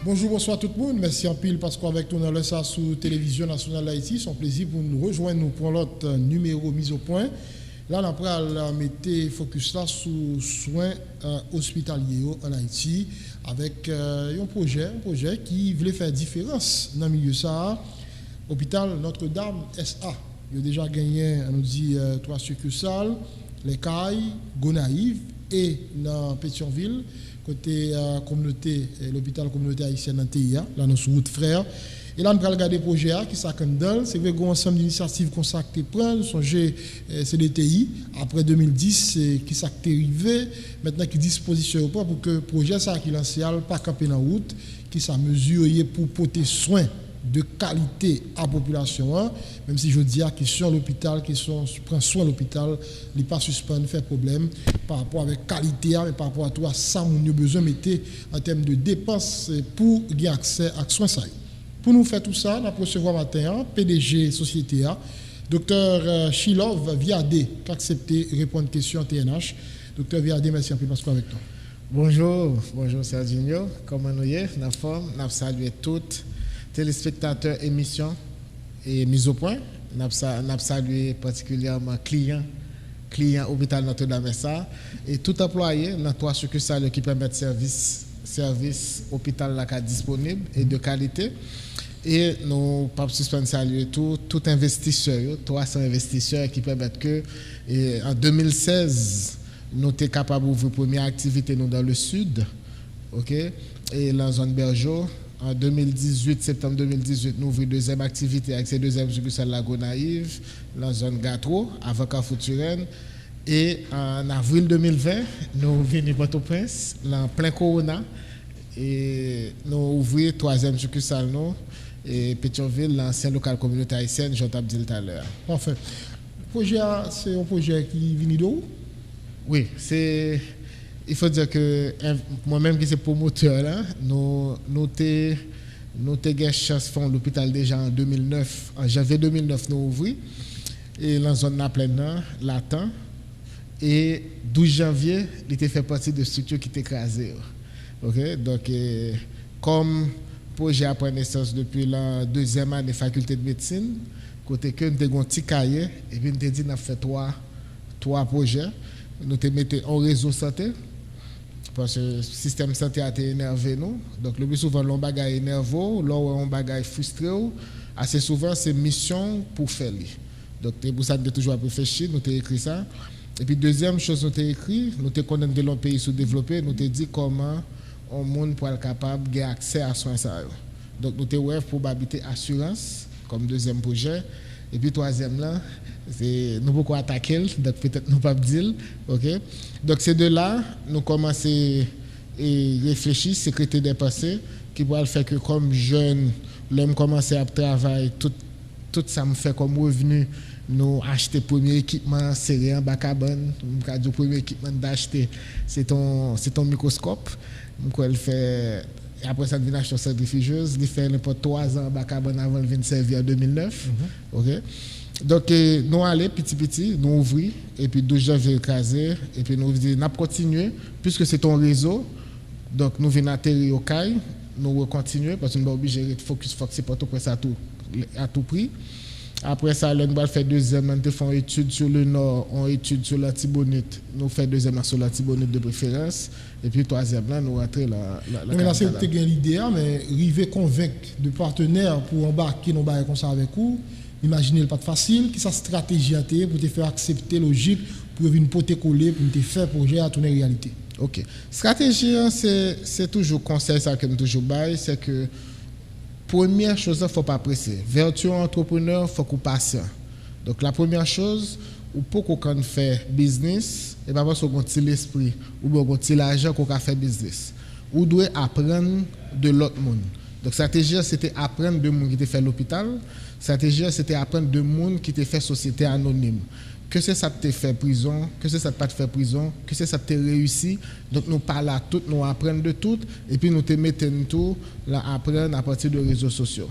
Bonjour, bonsoir tout le monde. Merci en pile parce qu'avec nous dans le ça sous télévision nationale d'Haïti, c'est un plaisir pour nous rejoindre nous pour l'autre numéro mise au point. Là, on va mettre focus là sur soins hospitaliers en Haïti avec un projet qui voulait faire différence dans le milieu ça. Hôpital Notre-Dame SA, il a déjà gagné, on nous dit, 3 succursales, les Cailles, Gonaïves et dans Pétionville. Côté communauté, l'hôpital communauté haïtienne en TIA, là nous sommes route frère. Et là, nous allons regarder le projet qui s'accandale. C'est vrai qu'on a un ensemble d'initiatives qu'on s'est pris, songer CDTI, après 2010, qui s'est arrivé, maintenant qui disposition pour que le projet ça qui lancé pas camper dans la route, qui s'est mesuré pour porter soin de qualité à la population, même si je dis que sur l'hôpital, qui prend soin de l'hôpital, il n'est pas suspend, fait problème par rapport avec qualité, mais par rapport à toi, ça, on a besoin de mettre en termes de dépenses pour avoir accès à soins. Pour nous faire tout ça, nous recevons matin PDG Société A, Dr Chilov Viadé, qui a accepté de répondre aux questions TNH. Dr Viadé, merci un peu parce qu'on est avec toi. Bonjour Serginho, comment nous y est? Nous saluons toutes téléspectateurs émission et mise au point. Nous salué particulièrement clients hôpital Notre-Dame SA et tout employé dans 3 succursales qui permettent service hôpital là disponible et de qualité. Et nous pas suspendre saluer tout investisseur, 300 investisseurs qui permettent que en 2016 nous sommes capables d'ouvrir première activité nous dans le sud, OK, et dans la zone Bergeau. En 2018, septembre 2018, nous ouvrons deuxième activité avec ces deuxième succursale la Gonaïve, dans la zone Gatro, avec Carrefour-Turenne. Et en avril 2020, nous venons Port-au-Prince, en plein Corona, et nous ouvrons troisième succursale nous, et Pétionville, l'ancien local communauté haïtienne, j'en ai dit tout à l'heure. Parfait. Le projet, c'est un projet qui vient d'où? Oui, c'est... Il faut dire que moi-même qui suis promoteur là, nous avons chance de faire l'hôpital déjà en 2009. En janvier 2009, nous ouvrons. Et dans la zone de pleine l'attend. Et 12 janvier, il était fait partie de structure qui était écrasée. Okay? Donc, comme projet a pris naissance depuis la deuxième année faculté de médecine, côté que nous avons un petit cahier, et puis nous avons dit qu'on a fait trois projets. Nous avons mis un réseau santé. Parce que le système de santé a été énervé nous. Donc le plus souvent l'on bagaille énervé, l'on on bagaille frustré, assez souvent c'est mission pour faire. Donc c'est pour ça que nous toujours réfléchi, nous avons écrit ça. Et puis deuxième chose nous avons écrit, nous avons connaître de l'un pays sous-développé, nous avons dit comment on monde pour être capable d'avoir accès à soins ça. Donc nous avons probabilité assurance comme deuxième projet. Et puis troisième là, c'est nous beaucoup attaquer, donc peut-être nous pas dire, OK. Donc c'est de là nous commencer et réfléchir, sécurité des passés qui pourra faire que comme jeune, l'homme commencer à travailler tout ça me fait comme revenu nous acheter premier équipement serré en bas cabane, le premier équipement d'acheter c'est ton microscope, quoi elle fait. Et après ça, devient acheter centrifugeuse. Il fait n'importe 3 ans avant de venir servir en 2009. OK? Donc, nous allons petit, nous ouvrons, et puis 12 janvier écrasé, et puis nous continuons, puisque c'est ton réseau. Donc, nous venons atterrir au CAI, nous continuons, parce que nous sommes obligés de focus pour tout près à tout prix. Après ça, nous allons faire deuxième, nous faisons une étude sur le nord, une étude sur l'antibonite. Nous faisons deuxième sur l'antibonite de préférence. Et puis troisième, là, nous rentrons la mais là, c'est l'idée, mais arriver convaincre de partenaires pour embarquer nos barres comme ça avec vous, imaginez le pas facile, qui sa stratégie pour te faire accepter logique, pour venir porter coller, pour te faire projet à tourner réalité. OK. Stratégie, c'est toujours conseil ça que nous toujours bail, c'est que première chose, il ne faut pas presser. Vertu entrepreneur, il faut qu'on passe. Donc la première chose, ou pour qu'on fait business, et pas parce qu'on a l'esprit ou qu'on a l'argent qu'on a fait business. Ou doit apprendre de l'autre monde. Donc stratégie, c'était apprendre de monde qui te fait l'hôpital. Stratégie, c'était apprendre de monde qui te fait société anonyme. Que c'est ça te fait prison, que c'est ça te pas te fait prison, que c'est ça te réussi. Donc nous parlons à tout, nous apprenons de tout, et puis nous te mettons tout là apprendre à partir de réseaux sociaux.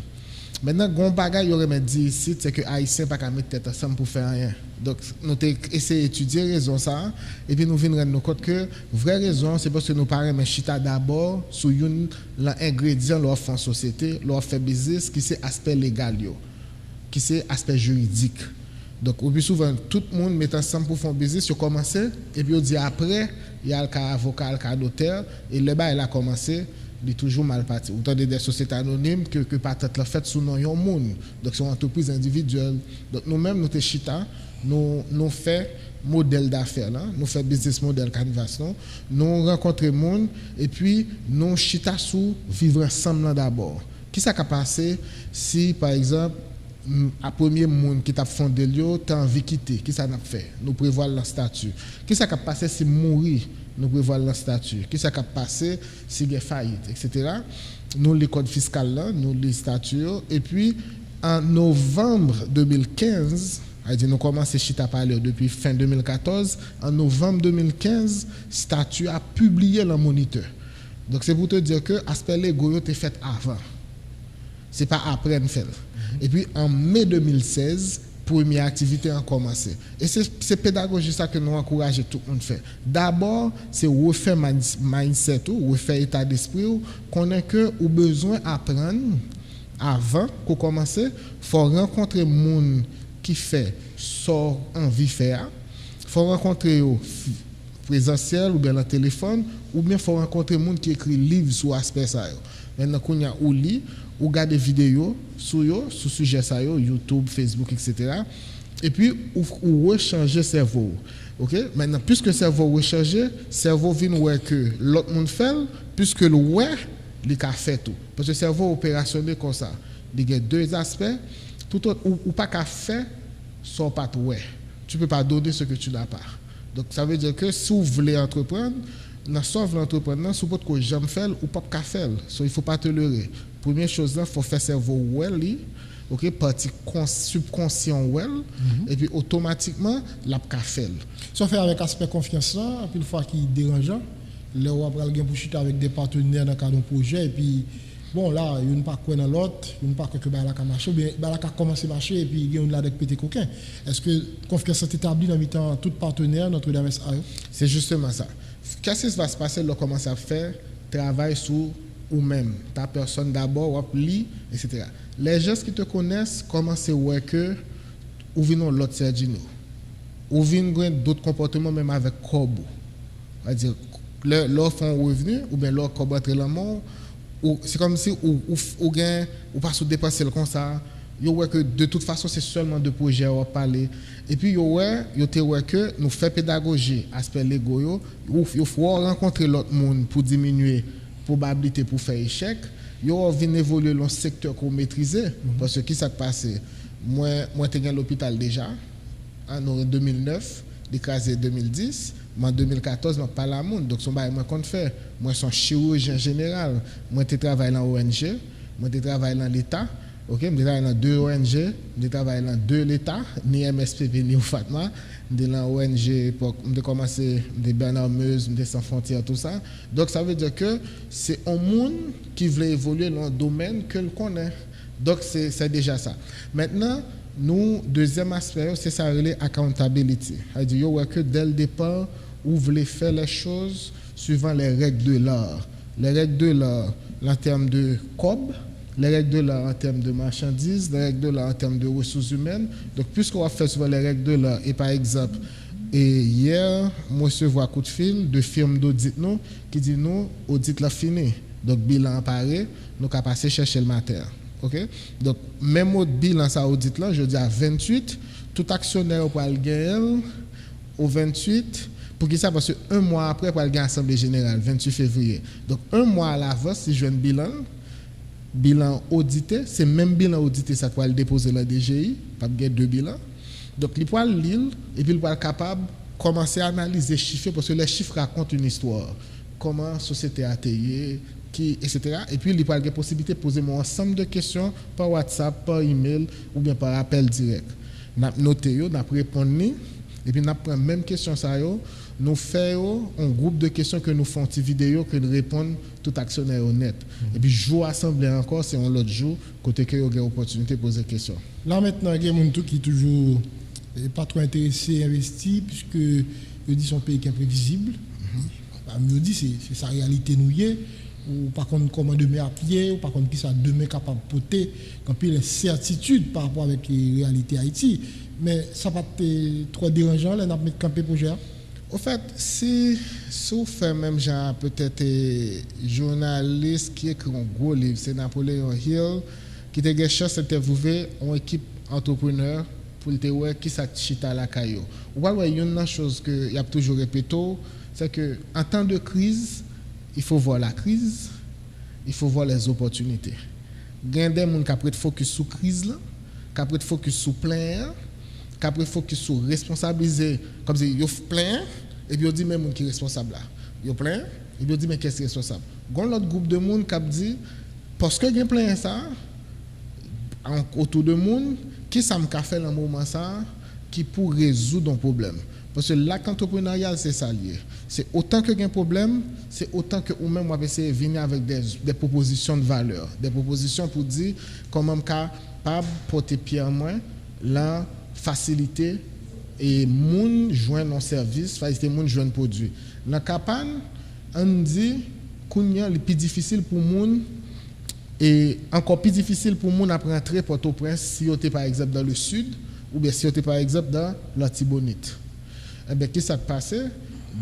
Maintenant, gon bagay yo remet dit ici, c'est que haïtien pas qu'à mettre tête ensemble pour faire rien. Donc nous avons essayé d'étudier raison ça et puis nous venons rendre compte que vraie raison c'est parce que nous parlons mais chita d'abord sur une l'ingrédient leur font société, leur fait business qui c'est aspect légal yo, qui c'est aspect juridique. Donc au plus souvent tout le monde met ensemble pour faire business, yo commencer et puis on dit après il y a le cas avocat, le cas notaire et le bail a commencé il est toujours mal parti. Autant des sociétés anonymes que peut-être la fait sous nom yon monde. Donc c'est une entreprise individuelle. Donc nous-mêmes nous te chita, nous fait modèle d'affaires là, nous fait business model canvas là, nous rencontrer monde et puis nous chita sous vivre ensemble là d'abord. Qui ça qu'a passé si par exemple à premier monde qui t'a fondé l'yo t'as envie de quitter, qui ça n'a fait? Nous prévoir le statut. Qui ça qu'a passé si mourir? Nous prévoyons le statut. Qui ça qui a passé si il y a faillite, etc. Nous, les codes fiscaux là, nous, les statuts. Et puis, en novembre 2015, nous commençons à parler depuis fin 2014. En novembre 2015, statut a publié le moniteur. Donc, c'est pour te dire que l'aspect légal est fait avant. Ce n'est pas après nous faire. Et puis, en mai 2016, première activité a commencé. Et c'est pédagogie ça que nous encourageons tout le monde à faire. D'abord, c'est refaire mindset, refaire état d'esprit, qu'on a que ou besoin d'apprendre avant qu'on commence, il faut rencontrer des gens qui fait sort envie faire. Il faut rencontrer présentiel ou bien le téléphone ou bien il faut rencontrer des gens qui écrit livre sur aspect ça. Maintenant qu'on y a ou lit ou garde des vidéos sur sujet ça YouTube, Facebook, etc. Et puis ou rechanger cerveau. OK? Maintenant puisque cerveau recharger, cerveau vient voir que l'autre monde fait puisque le ouais, il a fait tout. Parce que cerveau opérationnel comme ça. Il y a deux aspects, tout autre ou pas qu'à faire sans pas ouais. Tu peux pas donner ce que tu n'as pas. Donc ça veut dire que si vous voulez entreprendre, dans sauve l'entrepreneur, si vous jamais faire ou pas qu'à faire. So, il faut pas te leurrer. Première chose là, faut faire cerveau well, OK, partie subconscient well et puis automatiquement la qu'à faire. Ça fait avec aspect confiance là, puis le fois qui dérangeant, là on va aller pour chuter avec des partenaires dans le cadre d'un projet et puis bon là, il n'y a pas quoi dans l'autre, il n'y a pas que bah là ka marcher ou bien bah là ka commencer marcher et puis il y a une là avec pété coquin. Est-ce que confiance est établie dans mi-temps tout partenaire Notre-Dame SA? C'est justement ça. Qu'est-ce qui va se passer lorsqu'on commence à faire travail sur ou même ta personne d'abord ou lit etc. Les gens qui te connaissent commencent à voir que ou viennent l'autre Sergino ou viennent d'autres comportements même avec Corbo. C'est-à-dire leur font revenu ou bien leur Corbo entre la mort ou c'est comme si ou gain ou pas sous dépenser comme ça. Yo ouais que de toute façon c'est seulement de projets à parler et puis yo te ouais que nous fait pédagogie aspect légal yo faut rencontrer l'autre monde pour diminuer probabilité pour faire échec yo vinn évoluer dans secteur qu'on maîtriser parce que qui ça passé moi t'ai gagné l'hôpital déjà en 2009 écrasé 2010 en 2014 moi pas la monde donc son bail moi compte faire moi son chirurgien général moi t'ai travaillé dans ONG moi t'ai travaillé dans l'état. OK, je travaille dans 2 ONG, je travaille dans 2 l'État, ni MSPP ni Fatma, je dans ONG pour commencer des Bernard Meuse, des Sans Frontières tout ça. Donc ça veut dire que c'est un monde qui veut évoluer dans un domaine que le connaît. Donc c'est déjà ça. Maintenant, nous deuxième aspect c'est ça relève accountability. C'est-à-dire que dès le départ, vous voulez faire les choses suivant les règles de l'art. Les règles de l'art en termes de COB, les règles de l'art en termes de marchandises, les règles de l'art en termes de ressources humaines. Donc, puisqu'on va faire souvent les règles de l'art, et par exemple, hier, moi, je vois un coup de fil de firme d'audit nous qui dit nous, audit là fini. Donc, bilan pareil, nous avons passé chercher le matin. OK? Donc, même au bilan, ça audit là, je dis à 28, tout actionnaire pour le gagner au 28. Pour qui ça? Parce que un mois après, pour le gagner l'Assemblée générale, 28 février. Donc, un mois à l'avance, si je veux un bilan audité, c'est même bilan audité, ça doit le déposer la DGI, pas de 2 bilans. Donc, il peut le lire et puis il peut être capable de commencer à analyser les chiffres parce que les chiffres racontent une histoire. Comment la société a été, etc. Et puis, il peut avoir la possibilité de poser un ensemble de questions par WhatsApp, par email ou bien par appel direct. Nous avons noté, nous avons répondu et puis nous avons pris la même question, nous faisons un groupe de questions que nous faisons une vidéo que nous répondons tout actionnaire honnête. Et puis jour assemblée encore, c'est un autre jour côté que vous avez l'opportunité de poser des questions. Là maintenant, il y a des gens qui toujours pas trop intéressés à investir puisque ils disent son pays qui est imprévisible. Mieux dit c'est sa réalité nouée. Ou par contre comment demain à pied, ou par contre qui ça demain capable de porter, quand puis les certitudes par rapport avec la réalité Haïti. Mais ça va être trop dérangeant, là, on a mis camper projet. Au fait, si vous faites même genre peut-être journaliste qui écrit un gros livre, c'est Napoléon Hill, qui a eu chance d'interviewer une équipe entrepreneur pour te voir qui ça chita à la caillou. Ou il y a une chose que y a toujours répété, c'est que en temps de crise, il faut voir la crise, il faut voir les opportunités. Il y a des gens qui ont focus sur la crise, qui ont focus sur plein, qui ont focus sur responsabiliser, comme si ils ont plein, et puis ils disent même qui est responsable là. Ils ont plein, et puis ils disent mais qu'est-ce qui est responsable. Il y a un autre groupe de monde qui dit, parce que il y a plein ça, autour de monde, qui ça me fait dans le moment ça, qui pour résoudre un problème. Parce que l'acte entrepreneurial, c'est ça lié. C'est autant que un problème, c'est autant que ou même on va essayer de venir avec des propositions de valeur, des propositions pour dire comment capable porter pierre moins la facilité et moun joindre un service, faciliter moun joindre un produit. Dans Capan, on dit qu'il est plus difficile pour moun et encore plus difficile pour moun à rentrer Port-au-Prince si on est par exemple dans le sud ou bien si on est par exemple dans l'Artibonite. Eh bien, qu'est-ce qui s'est passé?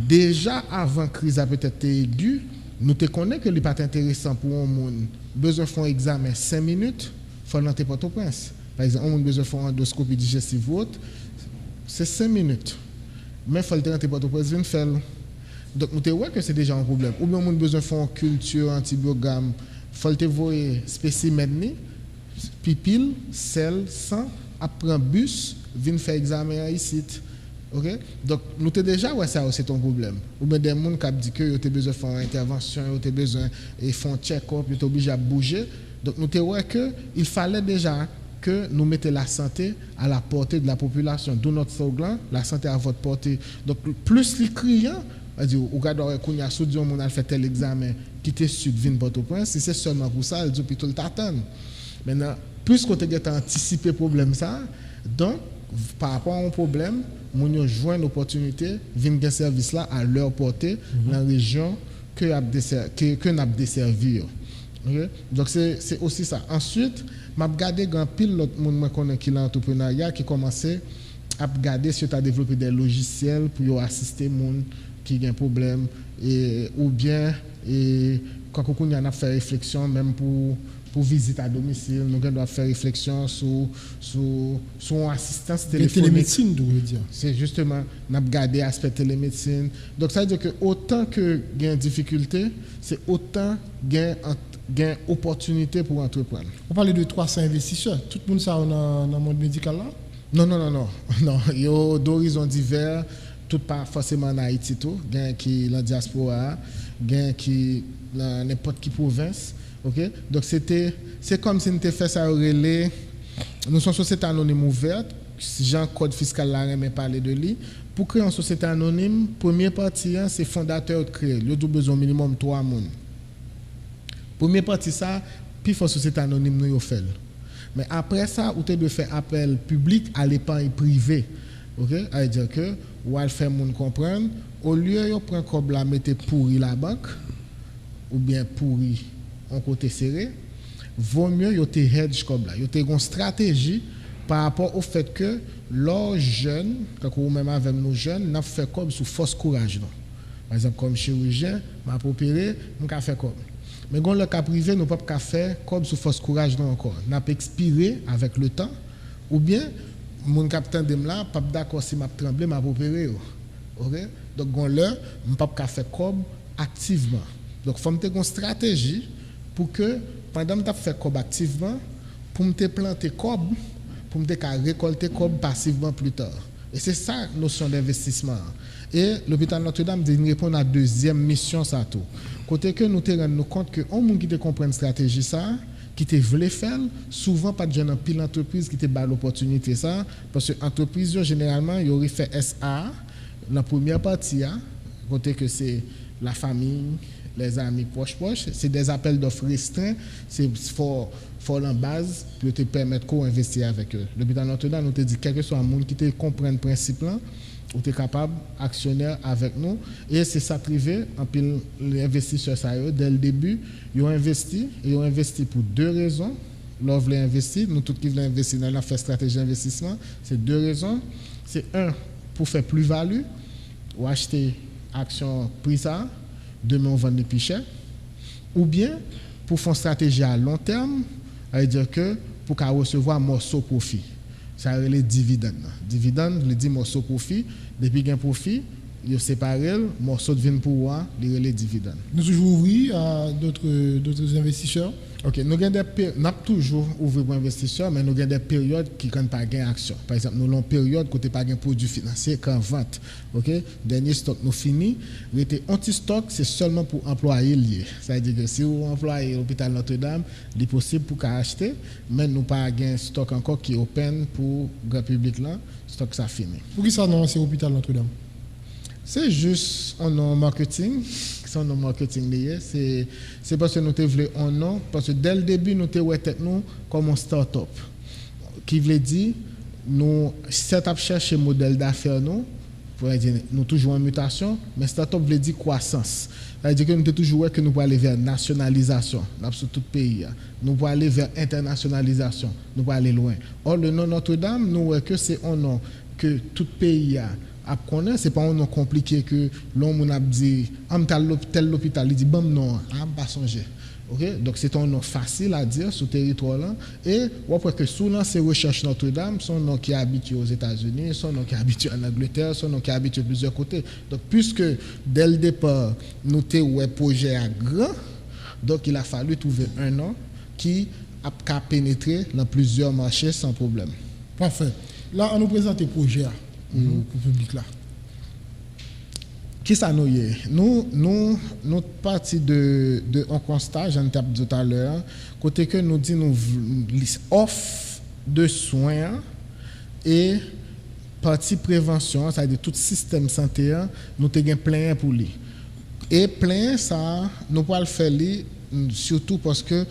Déjà avant la crise a peut-être aiguë, nous te connaissons que ce n'est pas intéressant pour un monde. Besoin de faire un examen 5 minutes, il faut l'entrer Port-au-Prince. Par exemple, on a besoin de faire une endoscopie digestive ou autre, c'est 5 minutes. Mais il faut l'entrer Port-au-Prince, il faire. Donc, nous te voyons que c'est déjà un problème. Ou bien on a besoin de faire une culture antibiogramme, il faut te voir spécimen, pipille, sel, sang, après un bus, venir faire examen ici. Okay? Donc, nous avons déjà, ouais, ça c'est ton problème. Ou bien des gens qui disent que vous avez besoin de faire une intervention, vous avez besoin de faire un check-up, vous êtes obligé de bouger. Donc, nous avons vu qu'il fallait déjà que nous mettions la santé à la portée de la population. D'où notre slogan, la santé à votre portée. Donc, plus les clients, vous regardez qu'on y a soudé, on a fait tel examen, quitter Sud, vin Port-au-Prince, si c'est seulement pour ça, ils ont plutôt le t'attendre. Maintenant, plus qu'on a anticipé le problème, ça, donc, par rapport à un problème, nous avons joué une opportunité, venir des services là à leur portée dans la région que nous avons desservi. Okay? Donc c'est aussi ça. Ensuite, je vais regarder un pile l'autre monde qui est l'entrepreneuriat qui commençait à regarder si tu as développé des logiciels pour assister les gens qui ont un problème ou bien quand on a fait réflexion même pour visite à domicile, nous devons faire réflexion sur assistance téléphonique. Télémédecine, tu veux dire. C'est justement, nous avons gardé l'aspect télémédecine. Donc, ça veut dire que autant que il y a une difficulté, c'est autant qu'il y a une opportunité pour entreprendre. On parle de 300 investisseurs. Tout le monde ça dans le monde médical là? Non. Il y a d'horizons divers, tout pas forcément en Haïti. Il y a qui dans la diaspora, il y a qui dans n'importe quelle province. Okay? Donc c'est comme si nous avons fait ça au relais. Nous sommes une société anonyme ouverte. Si Jean Code fiscal là mais parler de lui. Pour créer une société anonyme, première partie c'est fondateur de créer. Il y a besoin minimum 3 personnes. Première partie ça, puis faut société anonyme nous fait. Mais après ça, vous devez faire appel public à l'épargne privée. OK? C'est-à-dire que vous allez faire moun comprendre au lieu de prendre comme la mettre pourri la banque ou bien pourri en côté serré, vaut mieux yo te hedge comme là, yo te une stratégie par rapport au fait que leurs jeunes, quand ou même avec nos jeunes, n'a fait comme sous force courage non. Par exemple comme chirurgien, m'a opéré, on fait comme. Mais dans le cas privé, nous pas faire comme sous force courage non encore. N'a expiré avec le temps ou bien mon capitaine de là pas d'accord si m'a tremblé m'a opéré. OK? Donc on là, on pas faire comme activement. Donc faut me une stratégie pour que pendant que tu fais cob activement, pour me planter cob, pour me récolter cob passivement plus tard. Et c'est ça la notion d'investissement. Et l'hôpital Notre-Dame répond à la deuxième mission ça tout. Côté que nous te rendons compte que on monde qui te comprend une stratégie ça, qui te voulait faire, souvent pas de jeunes pile entreprise qui te bat l'opportunité ça parce que entreprise généralement il aurait fait SA la première partie, côté que c'est la famille, les amis proches, c'est des appels d'offres restreints, c'est fort en base pour te permettre d'investir avec eux. L'hôpital Notre-Dame, nous te dit, quel que soit le monde qui te comprend le principe là, ou tu es capable, actionnaire avec nous. Et c'est ça privé, en pile, les investisseurs, ça, dès le début, ils ont investi pour deux raisons. L'on voulait investir, nous tous qui voulons investir dans la stratégie d'investissement, c'est deux raisons. C'est un, pour faire plus-value, ou acheter action prix ça, demain on vend des plus cher, ou bien pour faire une stratégie à long terme, c'est-à-dire que pour recevoir un morceau profit. Ça veut les dividendes. Dividendes, je dis morceau profit, depuis qu'il y a un profit, ils séparent, morceau de vin pour moi, les dividendes. Nous toujours ouvrir à d'autres investisseurs. OK, nous avons toujours ouvert pour investisseurs, mais nous avons des périodes qui ne pas gain action. Par exemple, nous avons une période côté pas gain produit financier qu'en vente. OK, dernier stock nous fini, était anti-stock, c'est seulement pour employer lié. C'est-à-dire que si vous employez l'hôpital Notre-Dame, il est possible pour acheter, mais nous pas gain stock encore qui est open pour le grand public là, stock ça fini. Pour qui ça non c'est l'hôpital Notre-Dame? C'est juste un nom marketing. Son nom marketing lié, c'est parce que nous te voulons un nom, parce que dès le début nous te voulons nous comme un start-up. Qui veut dire nous setup chercher modèle d'affaires nous pour dire nous toujours en mutation, mais start-up veut dire croissance. C'est-à-dire que nous te toujours que nous pouvons aller vers nationalisation dans tout pays. Nous pouvons aller vers internationalisation, nous pouvons aller loin. Or le nom Notre-Dame, nous voyons que c'est un nom que tout pays a. Ce n'est pas un nom compliqué que l'homme a dit, tel l'hôpital, il dit, bon, non, pas songer. Okay? Donc c'est un nom facile à dire sur le territoire là. Et après que sous ces recherches Notre-Dame, son nom qui est habitué aux États-Unis, son nom qui est habitué en Angleterre, son nom qui est habitué de plusieurs côtés. Donc puisque dès le départ, nous avons un projet à grand, donc il a fallu trouver un nom qui a pénétré dans plusieurs marchés sans problème. Parfait. Là, on nous présente le projet. Pour le public là. Qui ça nous est? Nous parti de un constat, j'en ai dit tout à l'heure, côté que nous dit nous offre de soins et partie prévention, c'est-à-dire tout système santé, nous avons plein pour lui. Et plein ça, nous pouvons le faire surtout parce que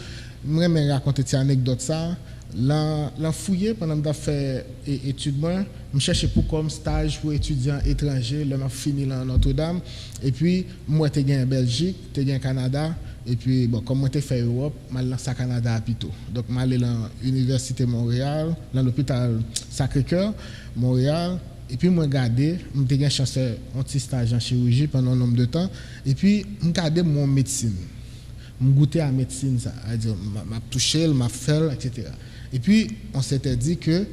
moi je vais raconter une anecdote ça. La fouillé pendant que j'ai fait études, je cherchais pour comme stage pour étudiants étrangers, je fini là en Notre-Dame. Et puis, moi, j'ai gagné en Belgique, j'ai gagné au Canada. Et puis, bon, comme moi, j'ai fait Europe, je suis lancé au Canada à Pito. Donc, je suis allé dans l'Université Montréal, dans l'hôpital Sacré-Cœur, Montréal. Et puis, moi, j'ai gardé, j'ai gagné chance de faire un petit stage en chirurgie pendant un nombre de temps. Et puis, j'ai gardé mon médecine. Je goûté à la médecine, c'est-à-dire, je touché, je fait, etc. Et puis, on s'était dit que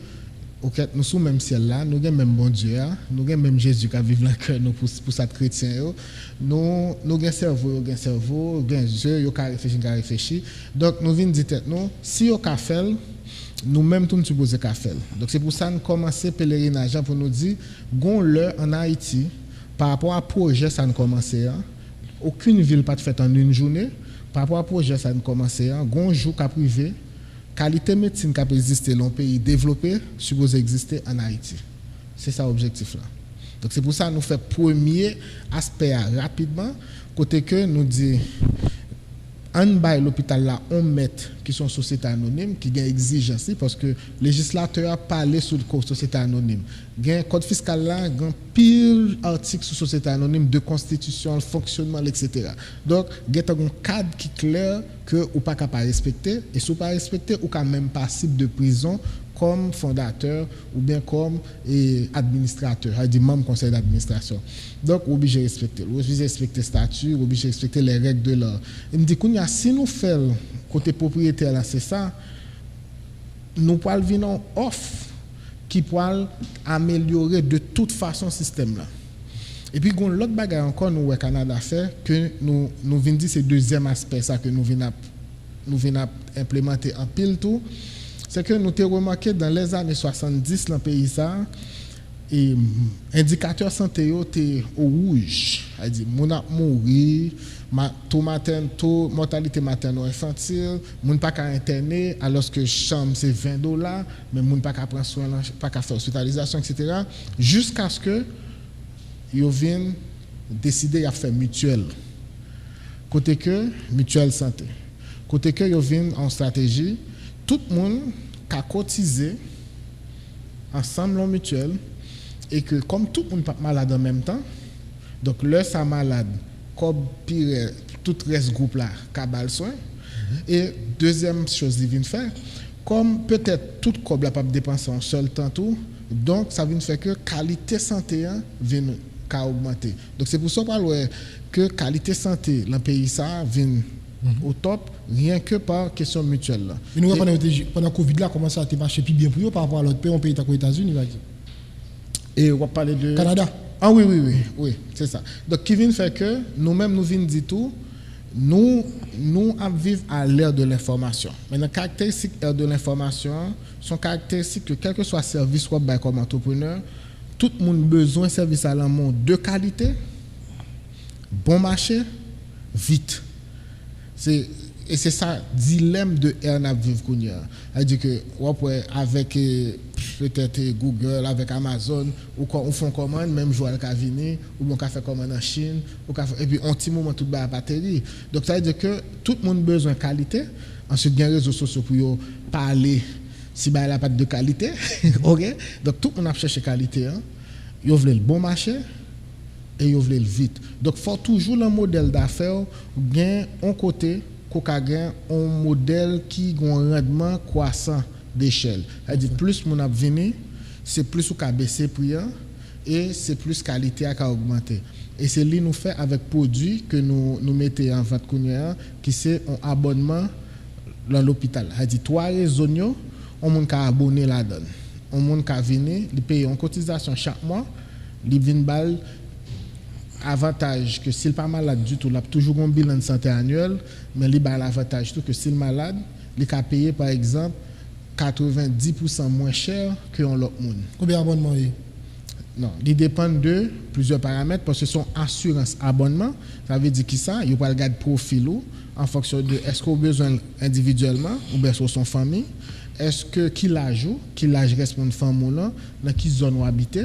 nous sommes même ciel là, nous avons même bon Dieu, nous avons même Jésus qui vit dans le cœur pour cette chrétien. Nous avons un cerveau, nous avons un yeux, nous avons réfléchi. Donc, nous venons dire, si nous avons fait, nous-mêmes, nous supposons faire. Donc, c'est pour ça que nous commençons le pèlerinage pour nous dire, qu'on l'heure en Haïti, par rapport à projet, ça a commencé. Aucune ville pas faite en une journée. Par rapport à projet, ça a commencé. On jour qu'à privé. Qualité médecine qui peut exister dans un pays développé, suppose exister en Haïti. C'est ça l'objectif là. Donc c'est pour ça que nous faisons premier aspect rapidement, côté que nous disons, en bas l'hôpital là, on met qui sont sociétés anonymes, qui ont des exigences, parce que le législateur a parlé sur le société anonyme. Il y a un code fiscal là, il y a un pile article sur société anonyme de constitution, le fonctionnement, etc. Donc, il y a un cadre qui est clair que vous ne pouvez pas respecter, et si vous ne pas respecter, vous êtes même passible de prison comme fondateur ou bien comme administrateur, c'est-à-dire membre du conseil d'administration. Donc, vous êtes obligé de respecter. Vous êtes obligé de respecter le statut, vous êtes obligé de respecter les règles de l'art. Il me dit, si nous faisons côté propriétaire, là, c'est ça, nous pouvons venir en offre qui peut améliorer de toute façon le système là. Et puis, l'autre bagarre encore, nous, au Canada, fait que nous venons dire, c'est le deuxième aspect ça que nous venons implémenter en pile tout. C'est que nous avons remarqué dans les années 70 dans le pays, et indicateurs santé étaient au rouge. C'est-à-dire, mon a mouru, taux mortalité materno-infantile, mon pas qu'à interner, alors que chambre c'est $20, mais mon pas qu'à prendre soin, pas qu'à faire hospitalisation, etc. Jusqu'à ce que ils viennent décider à faire mutuelle. Côté que mutuelle santé. Côté que ils viennent en stratégie, tout le monde a cotisé ensemble en mutuelle et que comme tout le monde n'est pas malade en même temps, donc là ça malade, comme pire tout reste groupe là, cabal soin. Et deuxième chose qu'ils viennent faire, comme peut-être tout le n'a pas dépensé en seul temps tout, donc ça vient faire que qualité santé vient augmenter. Donc c'est pour ça que qualité santé dans le pays ça vient au top, rien que par question mutuelle. Là. Mais nous, pendant Covid, là, comment ça a marché plus bien pour eux par rapport à l'autre pays, on pays aux États-Unis, et on va parler de Canada. Ah oui, c'est ça. Donc, qui vient faire que nous-mêmes, nous venons dire tout, nous vivons à l'ère de l'information. Maintenant, caractéristiques de l'ère de l'information sont caractéristiques que quel que soit le service qu'on a comme entrepreneur, tout le monde a besoin de services à l'amont de qualité, bon marché, vite. Et c'est ça dilemme de Airnap vivre qu'on y a. C'est-à-dire que avec peut-être Google, avec Amazon, ou quand on fait une commande, même jouer à Cavini, ou bien on fait commande en Chine, et puis un petit moment tout bas la batterie. Donc ça veut dire que tout le monde a besoin de qualité. Ensuite, il y a des réseaux sociaux pour parler si il n'a pas de qualité. Okay? Donc tout le monde a cherché qualité. Il veut le bon marché. Et ils veulent vite. Donc, il faut toujours le modèle d'affaires bien un côté qu'on a un modèle qui a un rendement croissant d'échelle. C'est-à-dire plus mon a venu, c'est plus qu'on a baissé prix et c'est plus qualité à augmenter. Et c'est ce que nous fait avec produits que nous mettons en vente qui c'est un abonnement dans l'hôpital. C'est-à-dire 3 réseaux, on monde a abonné là-dedans. On monde a venu, il paye en cotisation chaque mois, il vient balle avantage que s'il n'est pas malade du tout, il a toujours un bilan de santé annuel, mais il a l'avantage tout que s'il est malade, il a payé par exemple 90% moins cher que l'autre monde. Combien d'abonnements est? Non, il dépend de plusieurs paramètres parce que son assurance abonnement, ça veut dire que ça, il va regarder profil en fonction de est-ce qu'on a besoin individuellement ou bien sur son famille, est-ce que qui l'âge reste une femme ou là, dans quelle zone on habite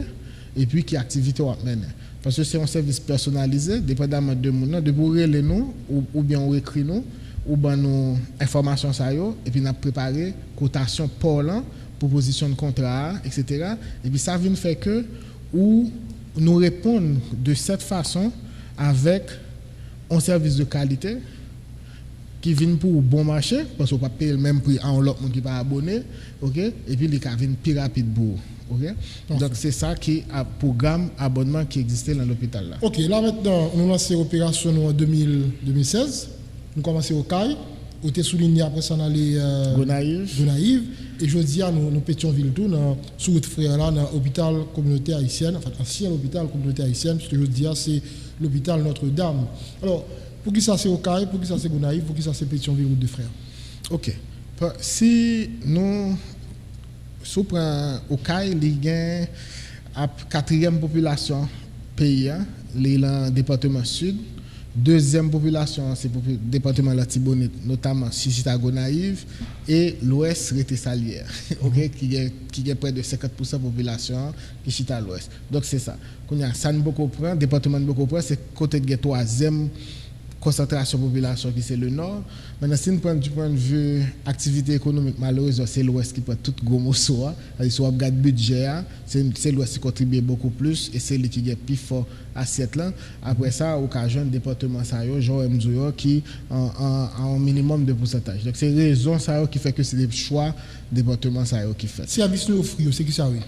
et puis quelle activité on mène. Parce que c'est un service personnalisé, dépendamment de nous, de bourrer nous, ou bien on écrit nous, ou bien nos informations, et puis on a préparé cotation pour l'an, proposition de contrat, etc. Et puis ça vient faire que nous répondons de cette façon avec un service de qualité qui vient pour bon marché, parce qu'on ne peut pas payer le même prix à l'autre monde qui n'est pas abonné, okay? Et puis il vient plus rapide pour vous. Okay? Donc c'est ça qui est un programme abonnement qui existait dans l'hôpital là. Ok, là maintenant, nous lançons l'opération en 2016. Nous commençons au CAI. Vous avez souligné après ça dans les Gonaïves. Et je dis à nous Pétionville tout, sous votre frère là, dans l'hôpital communauté haïtienne, enfin ancien hôpital communauté haïtienne, parce que je dis c'est l'hôpital Notre-Dame. Alors, pour qui ça c'est au CAI, pour qui ça c'est Gonaïves, pour qui ça c'est Pétionville ou deux frères? Ok. Si nous au CAI, il y a la 4e population pays, le département sud. 2e population, c'est le département de la Tibonite, notamment Chichita Gonaïve, et l'ouest, Rété Salière, okay, qui est près de 50% de la population qui chita à l'ouest. Donc c'est ça. Quand il y a San Bokopran, département de Bokopran, c'est côté de la 3e concentration de population qui c'est le nord. Maintenant, si nous prenons du point de vue activité économique, malheureusement, c'est l'ouest qui prend tout gros morceau. Si on regarde le budget, c'est l'ouest qui contribue beaucoup plus et c'est lui qui est plus fort assiette là. Après ça, au cas un département qui a un minimum de pourcentage. Donc, c'est raison ça qui fait que c'est des choix département qui fait. Service nous offre, c'est qui ça oui?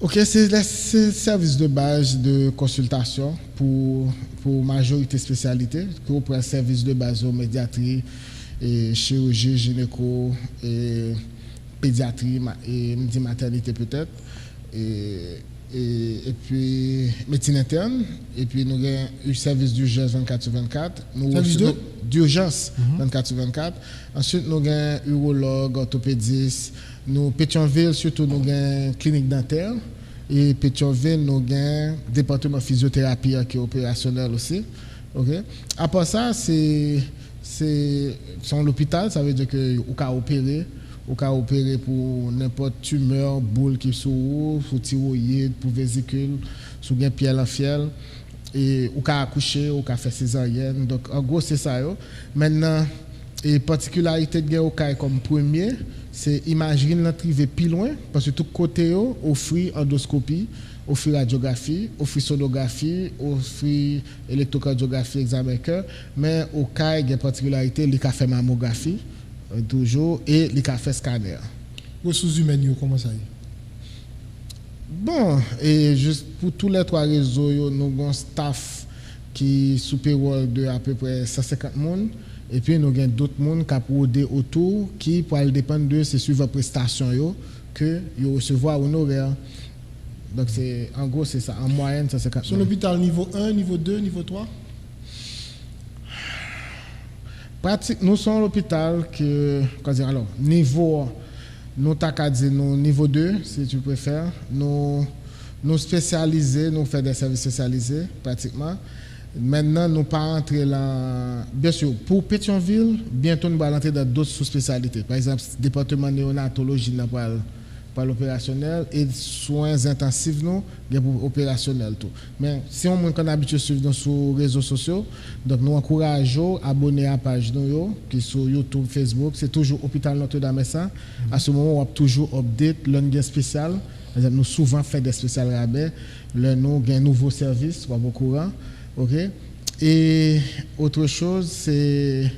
Ok, c'est le service de base de consultation pour majorité spécialité, que vous prenez service de base aux médiatrie, et chirurgie, gynéco, et pédiatrie, et maternité peut-être, et puis médecine interne, et puis nous avons eu service d'urgence 24/24. Service d'urgence 24/24. Ensuite, nous avons urologue, orthopédiste. Nous, Pétionville, surtout, nous avons clinique dentaire. Et Pétionville, nous avons département physiothérapie qui est opérationnel aussi. Okay? À part ça, c'est l'hôpital, ça veut dire que vous pouvez opérer pour n'importe tumeur, boule qui s'ouvre, pour thyroïde, pour vésicule, sous gain pied en fiel et ou ka accoucher ou ka faire césarienne. Donc en gros c'est ça yo. Maintenant et particularité de au cas comme premier, c'est imagerie l'entrée plus loin parce que tout côté yo offre endoscopie, offre radiographie, offre sonographie, offre électrocardiographie examen cœur, mais au cas il y a particularité, il a fait mammographie toujours et il a fait scanner. Ressources humaines comment ça y est? Bon, et juste pour tous les trois réseaux, nous avons un staff qui est supérieur de à peu près 150 personnes. Et puis, nous avons d'autres personnes qui ont des autour qui pourraient dépendre de ces suivantes prestations que vous recevez à honoraire. Donc, en gros, c'est ça. En moyenne, 150 Sur l'hôpital niveau 1, niveau 2, niveau 3? Nous sommes l'hôpital que, alors, niveau. Nous avons niveau 2, si tu préfères. Nous spécialisés, nous faisons des services spécialisés, pratiquement. Maintenant, nous pas entrer là. Bien sûr, pour Pétionville, bientôt nous allons entrer dans d'autres sous-spécialités. Par exemple, département néonatologie, nous pas l'opérationnel et soins intensifs, nous, pour opérationnel tout. Mais si on est habitué à suivre sur les réseaux sociaux, donc nous encourageons à abonner à la page nous, qui est sur YouTube, Facebook, c'est toujours Hôpital Notre-Dame. À ce moment, on a toujours update l'un spécial. Nous souvent fait des spéciales rabais. Nous avons un nouveau service, on va au courant. OK? Et autre chose, c'est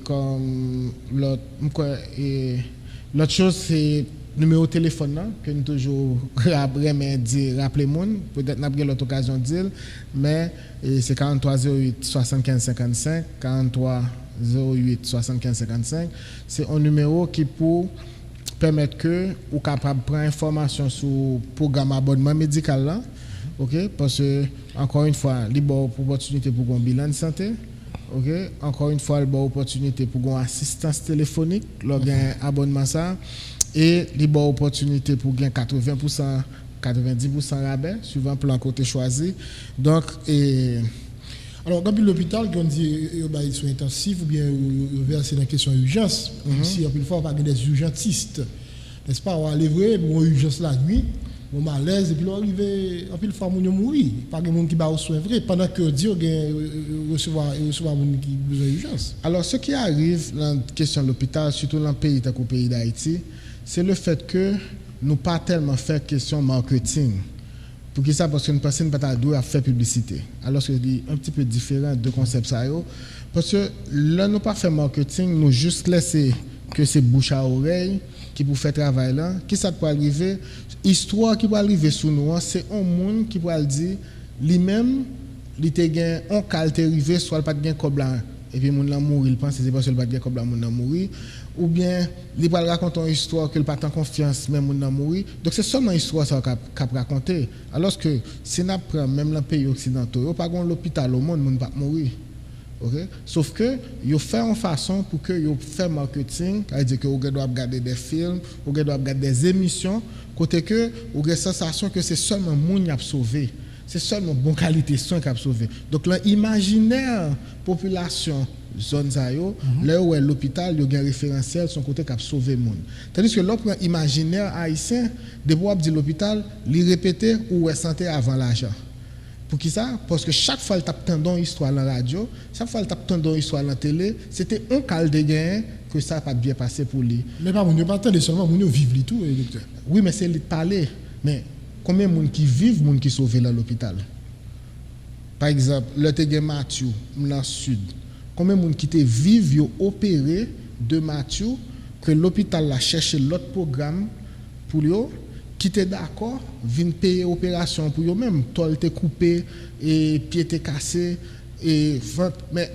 comme l'autre chose, c'est le numéro de téléphone là, que nous toujours rappeler moun, peut-être n'a pas l'autre occasion de dire, mais c'est 43 08 75 55, 43 08 75 55. C'est un numéro qui pour permettre que vous capable prendre information sur le programme abonnement médical là. OK? Parce que, encore une fois, il y a une opportunité pour un bilan de santé. OK? Encore une fois, il y a une opportunité pour une assistance téléphonique, lors d'un abonnement ça. Et il y a une opportunité pour gagner 80%, 90% rabais, suivant le plan côté choisi. Donc, alors, quand l'hôpital, quand on dit qu'ils sont intensifs ou bien verser dans la question d'urgence, si une fois on va des urgentistes, n'est-ce pas? On va aller vrai, pour une urgence la nuit. Mon malaise et puis l'arrivée en pile fois moun yo mourir pas de monde qui ba au soin vrai pendant que Dieu recevoir monde qui besoin d'urgence. Alors ce qui arrive dans la question de l'hôpital surtout dans le pays tel qu'au pays d'Haïti, c'est le fait que nous pas tellement faire question marketing. Pour qui ça parce que nous pensons pas à faire publicité. Alors c'est un petit peu différent de concept ça parce que là nous pas faire marketing, nous juste laisser que c'est bouche à oreille qui pour faire travail là, qui ça peut arriver histoire qui va arriver sous nous, c'est un monde qui va dire lui-même il te gain on qualité arrivé soit pas gain comme là et puis monde là mourir il pense c'est parce que pas gain comme là monde là mourir ou bien il va raconter une histoire que il pas en confiance même monde là mourir donc c'est seulement histoire ça qu'a raconter alors que si n'a prend même dans pays occidentaux pas gon l'hôpital au monde pas mourir. Okay? Sauf que ils fait en façon pour que ils fait marketing, c'est-à-dire que vous doit regarder des films, vous doit regarder des émissions, côté que vous avez la sensation que c'est seulement moun qui a sauvé, c'est seulement bonne qualité soin qui a sauvé. Donc l'imaginaire population zone ça yo, là où est l'hôpital, il y a un référentiel son côté qui a sauvé moun. Tandis que l'autre imaginaire haïtien, de voir dire l'hôpital, il répéter ou est santé avant l'argent. Pour qui ça? Parce que chaque fois que tu as une histoire dans la radio, chaque fois que tu as une histoire dans la télé, c'était un cas de gain que ça n'a pas bien passé pour lui. Mais pas, on ne pas attendre seulement, on vivre tout, docteur. Oui, mais c'est de parler. Mais combien de gens qui vivent, de gens qui sont sauvés dans l'hôpital? Par exemple, le Tégué Mathieu, dans le sud, combien de gens qui vivent, ont opéré de Mathieu, que l'hôpital a cherché l'autre programme pour eux, qui était d'accord, viennent payer opération pour eux-mêmes, tol était coupé et pied était cassé et mais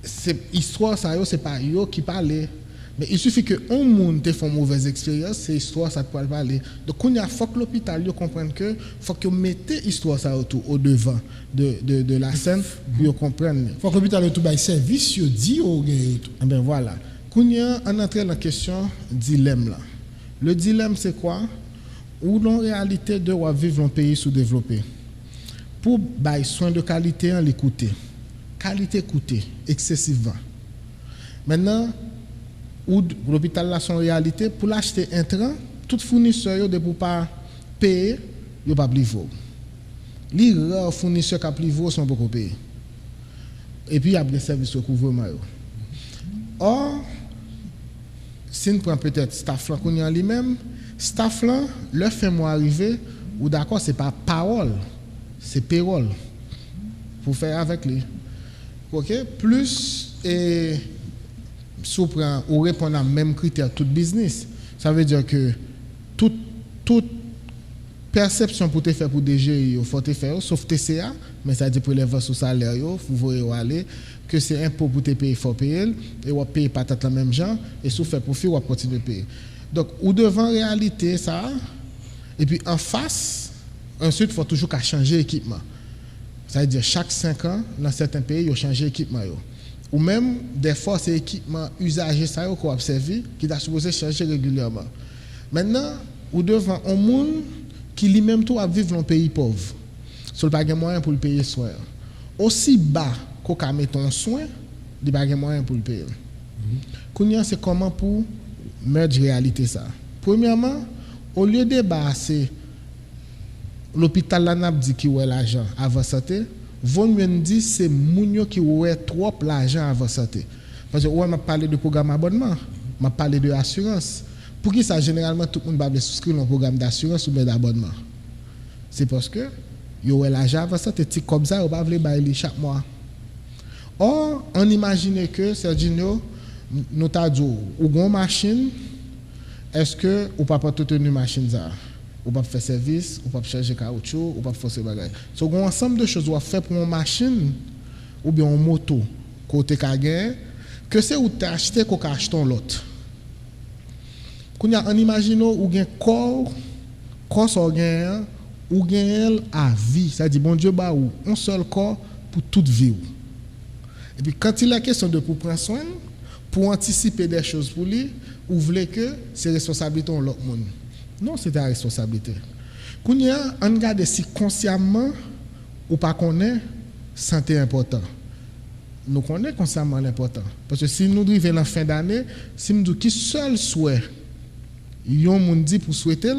c'est histoire ça c'est pas eux qui parlaient. Mais il suffit que un monde te fait une mauvaise expérience, c'est histoire ça peut parler. Donc il faut que l'hôpital comprenne que faut que mettez histoire ça au devant de la scène pour comprendre. Faut que l'hôpital tout bail service yo dit au tout. Ben voilà. Kounya on entre dans la question dilemme là. Le dilemme c'est quoi? Ou en réalité de vivre dans un pays sous-développé. Pour bailler soins de qualité en l'écouter. Qualité coûtée excessivement. Maintenant, ou l'hôpital là son réalité pour l'acheter intrant, tout fournisseur de pour pas payer yo pas livrer. Les rares fournisseurs qui livrent sont beaucoup payés. Et puis il y a des services de recouvrement. Or, si on prend peut-être staff là qu'on y a lui-même, staff là, leur fait moi arriver, ou d'accord, c'est pas parole, c'est payroll. Pour faire avec lui. OK? Plus, et si on prend, ou répond à même critère tout business, ça veut dire que toute perception pour te faire pour DG, il faut te faire, sauf TCA, mais ça dit prélève sur salaire, vous voyez aller, que c'est impôt pour te payer, il faut payer, et on paye pas tout le même genre, et si vous faites profit, on continue de payer. Donc, ou devant réalité, ça, et puis en face, ensuite, il faut toujours changer l'équipement. Ça veut dire chaque 5 ans, dans certains pays, ils changent l'équipement. Ou même, des fois, c'est l'équipement usagé, ça qu'on a observé, qui est supposé changer régulièrement. Maintenant, ou devant un monde qui lui-même tout à vivre dans un pays pauvre. Sur le pas de moyen pour le payer soin. Aussi bas qu'on a mis ton soin, il n'y a pas de moyen pour le payer. C'est comment pour merge réalité ça. Premièrement, au lieu de c'est l'hôpital là n'a dit qui ouais l'argent avant santé, vous me dit c'est mounio qui ouais trop l'argent avant santé. Parce que on m'a parlé de programme abonnement, m'a parlé de assurance. Pour qui ça généralement tout le monde va souscrire un programme d'assurance ou bien d'abonnement. C'est parce que yo ouais l'argent avant santé petit comme ça, on va vle bailler chaque mois. Or, on imagine que Serginho nous t'a dit ou gon machine, est-ce que ou pas tout tenir machine ça? Ou pas faire service, ou pas changer caoutchouc, ou pas forcer bagage. So un ensemble de choses ou faire pour une machine ou bien une moto côté ka gain que c'est ou t'as acheté qu'on achète l'autre. Qu'on y a en imaginant ou gain corps so gain ou gain à vie, ça dit bon Dieu ba ou un seul corps pour toute vie. Et puis quand il est question de pour prendre soin, pour anticiper des choses pour lui, ou voulez que c'est responsabilité de l'autre monde. Non, c'est ta responsabilité. Quand on regarde si consciemment ou pas connaît santé important. Nous connaissons consciemment l'important. Parce que si nous arrivons à la fin d'année, si nous disons qui seul souhait, yon moun dit pour souhaiter,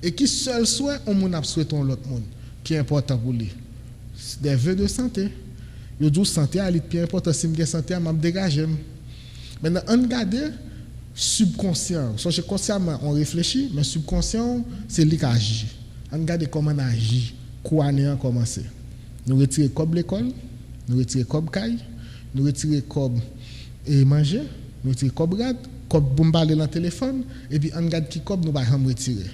et qui seul souhait, on moun a souhaité l'autre monde, qui est important pour lui. C'est des vœux de santé. Yo dit santé a plus important si me santé m'a dégager. Maintenant on regarde subconscient, so consciemment on réfléchit, mais subconscient c'est lui qui agit. On regarde comment on agit, quoi on a commencé. Nous retirer comme l'école, nous retirer comme caille, nous retirer comme et manger, nous retirer comme rad, comme bombarder dans le téléphone et puis on regarde qui comme nous va retirer.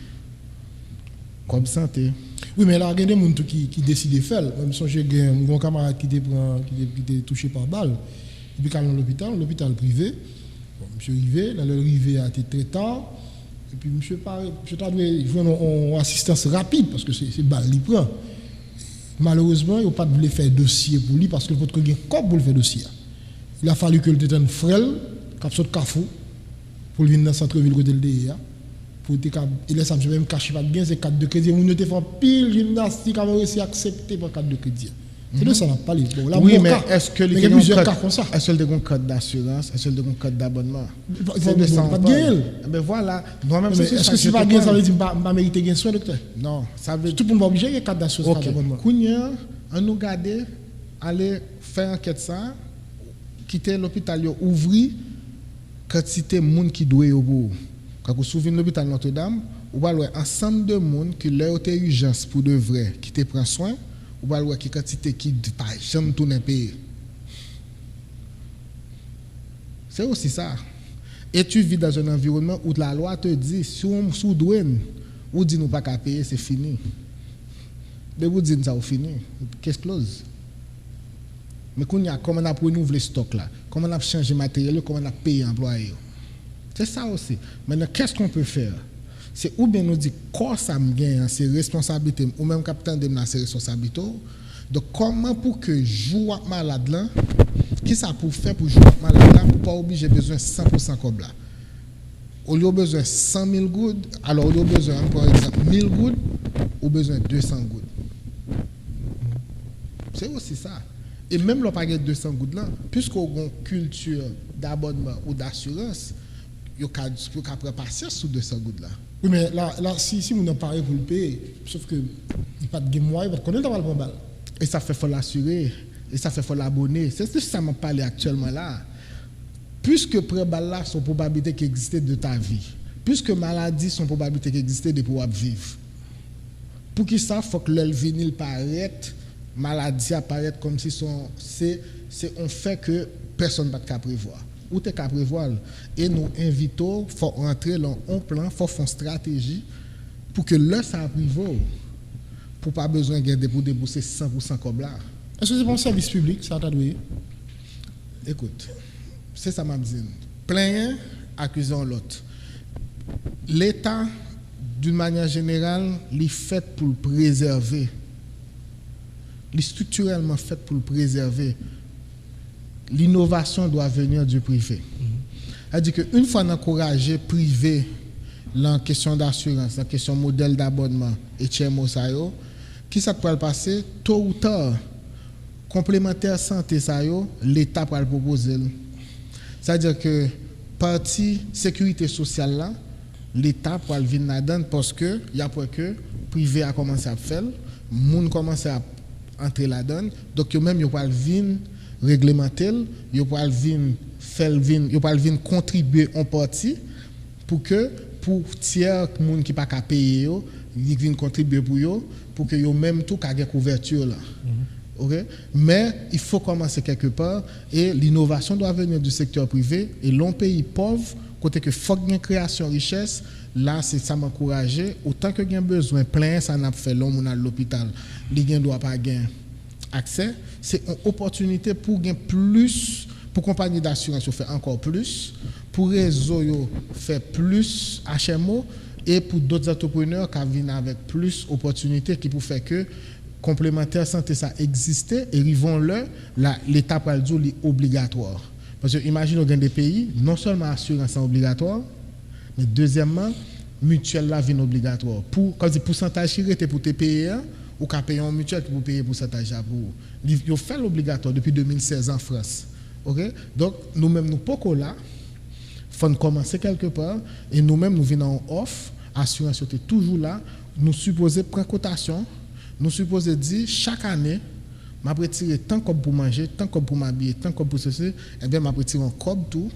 Comme santé. Oui, mais là, il y a des gens qui décident de faire. Même si j'ai un camarade qui était touché par balle, et puis quand il est à l'hôpital privé, bon, monsieur arrivé, dans le arrivé a été très tard, et puis monsieur t'a dû jouer une assistance rapide, parce que c'est balle qu'il prend. Malheureusement, il n'a pas voulu faire dossier pour lui, parce que votre gain comme pour le faire dossier. Il a fallu que le détenu frêle, cap saute cafou, pour venir dans le centre-ville côté le DEA. Pour il laisse même caché pas de gain c'est carte de crédit on te fait pile gymnastique avant réussi accepter pour carte de crédit c'est de ça n'a pas bon là oui mais est-ce que il y a plusieurs cas comme ça est-ce qu'il y a un code d'assurance est-ce qu'il y a un code d'abonnement c'est de ça pas de gain mais voilà moi-même est-ce que c'est pas gain ça veut dire pas mériter gain soin docteur non ça veut tout le monde va obligé il y a carte d'assurance d'abonnement kounya on nous garder aller faire enquête ça quitter l'hôpital yo ouvrir quantité monde qui doit au bout. Quand vous vous souvenez de l'hôpital Notre-Dame, vous voyez un ensemble de monde qui leur été urgence pour de vrai, qui te prend soin, vous voyez qui quantité qui pas jamais tourner pays. C'est aussi ça. Et tu vis dans un environnement où la loi te dit si on sous douane ou dit nous pas qu'à payer, c'est fini. De vous dire ça c'est fini, qu'est-ce close. Mais comment on a pour renouveler stock là, comment on a changé matériel, comment on a payé employés. C'est ça aussi. Maintenant, qu'est-ce qu'on peut faire? C'est ou bien nous dire quoi ça me gagne, c'est responsabilité, ou même capitaine de c'est responsabilité. Donc, comment pour que je joue malade là, qui ça pour faire pour jouer malade là, pour pas obliger besoin 100% comme là. Au lieu de besoin 100 000 gouttes, alors au lieu de besoin, par exemple, 1000 gouttes, ou besoin 200 gouttes. C'est aussi ça. Et même le paquet de 200 gouttes là, puisqu'on a une culture d'abonnement ou d'assurance, il y a prendre patience sur 200 gouttes là. Oui, mais là si on a parlé pour le payer, sauf que il n'y a pas de moyen, il va connaître le prendre balle. Et ça fait faut l'assurer, et ça fait faut l'abonner. C'est ce que ça m'a parlé actuellement là. Puisque prendre balle là, son probabilité qui existait de ta vie. Puisque maladie, son probabilité qui existait de pouvoir vivre. Pour qui ça, il faut que le vinyle paraisse, maladie apparaît comme si c'est un fait que personne ne peut prévoir. Ou tu qu'à prévoir. Et nous invitons, il faut rentrer dans un plan, il faut faire une stratégie pour que là, ça arrive, pour pas besoin de pour débourser 100% comme là. Est-ce que c'est pour un service public, ça t'a doué? Écoute, c'est ça m'a dit. Plein accusant l'autre. L'État, d'une manière générale, il est fait pour le préserver. Il est structurellement fait pour le préserver. L'innovation doit venir du privé. C'est-à-dire qu'une fois encouragé privé dans la question d'assurance, dans la question modèle d'abonnement et TMO, qui ça peut passer tôt ou tard, complémentaire santé, l'État peut le proposer. C'est-à-dire que partie sécurité sociale là, l'État peut le venir là-dedans parce que il y a pas que privé a commencé à faire, monde commence à entrer là-dedans, donc même il peut le venir réglementer, il peut le venir faire il peut le venir contribuer en partie pour que pour tiers monde qui pas qu'à payer yo, ils viennent contribuer pour que yo même tout ka gen couverture là. OK, mais il faut commencer quelque part et l'innovation doit venir du secteur privé et l'on pays pauvre côté que faut une création richesse là c'est ça m'encourager autant que gain besoin plein ça n'a fait l'homme à l'hôpital li gain doit pas gain accès c'est une opportunité pour gain plus pour compagnie d'assurance faire encore plus pour réseau yo faire plus HMO et pour d'autres entrepreneurs qui viennent avec plus opportunités qui pour faire que complémentaire santé ça existait et ils vont l'État pour le dire obligatoire parce que imagine dans des pays non seulement assurance obligatoire mais deuxièmement mutuelle la vie obligatoire pour quand le pourcentage qui était pour te payer ou qu'à payer en mutuelle pour payer pourcentage pour ils fait l'obligatoire depuis 2016 en France. OK, donc nous mêmes nous pas là faut commencer quelque part et nous mêmes nous venons en off assurance était toujours là nous supposer prendre cotation. Nous supposons dire chaque année, je vais retirer tant comme pour manger, tant comme pour m'habiller, tant comme pour ceci, et bien je vais retirer un cob tout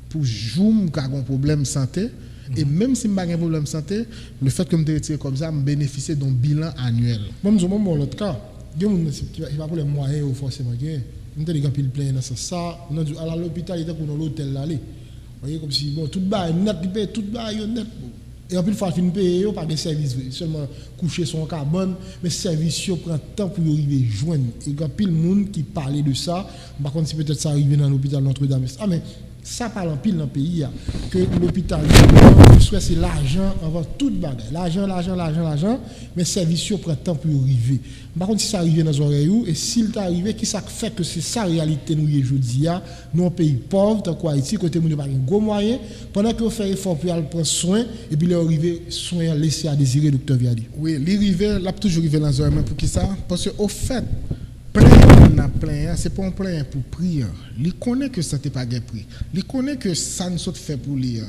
pour jouer un problème de santé. Et même si je n'ai pas un problème de santé, le fait que je me retire comme ça, je bénéficie d'un bilan annuel. Moi, je dans l'autre cas, il n'y a pas de moyens forcément. Je suis pile plein dans ça. À l'hôpital, il était pour l'hôtel là. Vous voyez comme si bon, tout bas net, tout bas net. Et en plus, il faut fin payer, pas de service, seulement coucher son carbone, mais service prend temps pour arriver joindre. Et il y a pile monde qui parlait de ça. Par contre, si peut-être ça arrive dans l'hôpital Notre-Dame. Ah mais ça parle en pile dans le pays que l'hôpital c'est l'argent avant toute bagarre. L'argent, mais service prend temps pour arriver. Par contre, si ça arrive dans les oreilles et s'il est arrivé, qui ça fait que c'est ça la réalité nous aujourd'hui, nous un pays pauvre, tant quoi ici, côté nous pas un gros moyen, pendant que vous faites effort pour prendre soin et puis l'arrivée soin laisser à désirer docteur Viadi. Oui, l'arrivée l'a toujours arrivé dans les oreilles pour qui ça parce que au fait plein, c'est pas un plein pour prier. Il connaît que ça n'est pas de prix. Il connaît que ça ne saute fait pour lui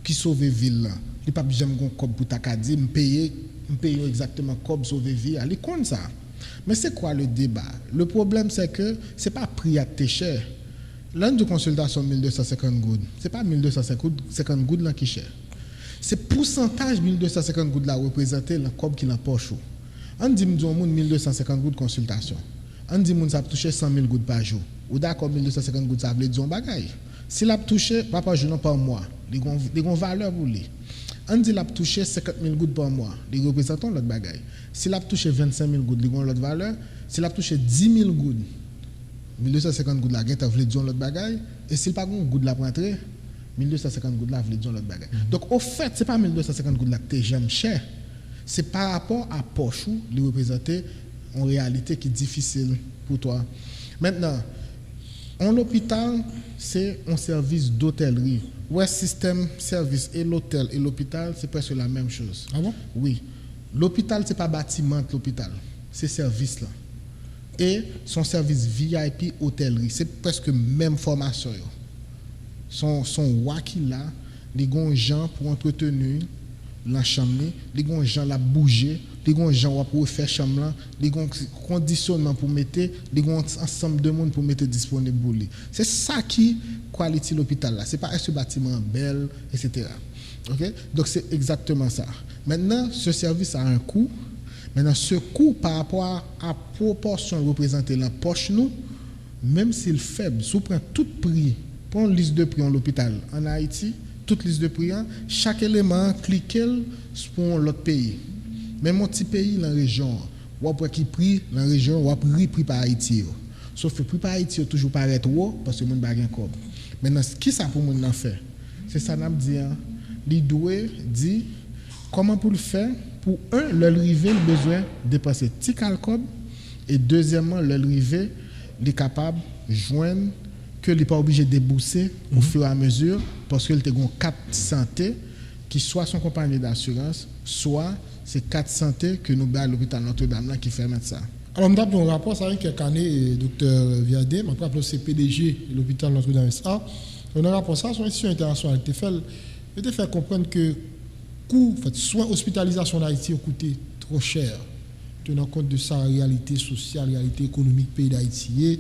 qui sauve ville. Il pas jamais gon comme pour ta dit me payer exactement comme sauver vie. Il connaît ça. Mais c'est quoi le débat? Le problème c'est que c'est pas prix à te cher. L'un de consultation 1250 gouttes. C'est pas 1250 gouttes là qui cher. C'est pourcentage 1250 gouttes là représenté le comme qui dans poche. On dit m'don 1250 gouttes consultation. On dit que ça a touché 100 000 gouttes par jour. Ou d'accord, 1250 gouttes, ça veut dire un bagage. Si l'a touché, pas par jour, non par mois, il y a une valeur pour lui. On dit qu'il a touché 50 000 gouttes par mois, il représente l'autre bagage. Si l'a touché 25 000 gouttes, il y a une autre valeur. Si l'a touché 10 000 gouttes, 1250 gouttes, il y a une autre bagage. Et s'il n'y a pas de gouttes, il rentrer, 1250 gouttes, il y a une autre bagage. Donc, au fait, ce n'est pas 1250 gouttes que j'aime cher. C'est par rapport à poche, il représente en réalité qui est difficile pour toi. Maintenant, en hôpital, c'est un service d'hôtellerie. Ouais, système, service et l'hôtel et l'hôpital, c'est presque la même chose. Ah bon? Oui. L'hôpital, c'est pas bâtiment de l'hôpital, c'est service là. Et son service VIP hôtellerie, c'est presque même formation. Son waki là, les gens pour entretenir, la chambre, les gens la bouger, les gens pour faire chambre là, les conditionnement pour mettre, les ensemble de monde pour mettre disponible pour lui. C'est ça qui quality l'hôpital là, c'est pas est-ce bâtiment belle etc. OK? Donc c'est exactement ça. Maintenant ce service a un coût. Maintenant ce coût par rapport à proportion représentée dans poche nous, même s'il est faible, si on prend tout prix, prend une liste de prix en l'hôpital en Haïti, toute liste de prix, chaque élément, cliquez pour l'autre pays. Même mon petit pays dans la région, ou après qui prix dans la région, ou après prix par Haïti. Sauf que prix par Haïti toujours paraît haut parce que mon bagage comme. Maintenant, ce qui ça pour mon en fait, c'est ça n'a dit, il doit dire comment pour le faire pour le river le besoin de dépenser petit calcul et deuxièmement le river il est capable de joindre que il n'est pas obligé de débourser au fur et à mesure parce qu'il a une carte santé qui soit son compagnie d'assurance, soit c'est carte santé que nous avons à l'hôpital Notre-Dame là qui fait mettre ça. Alors, nous avons un rapport, ça fait quelques années, docteur Viadé, je rappelle c'est PDG de l'hôpital Notre-Dame SA. Dans un rapport, ça, son institution internationale, il fait comprendre que coût, soins hospitalisation en Haïti ont coûté trop cher, tenant compte de sa réalité sociale, réalité économique pays d'Haïti.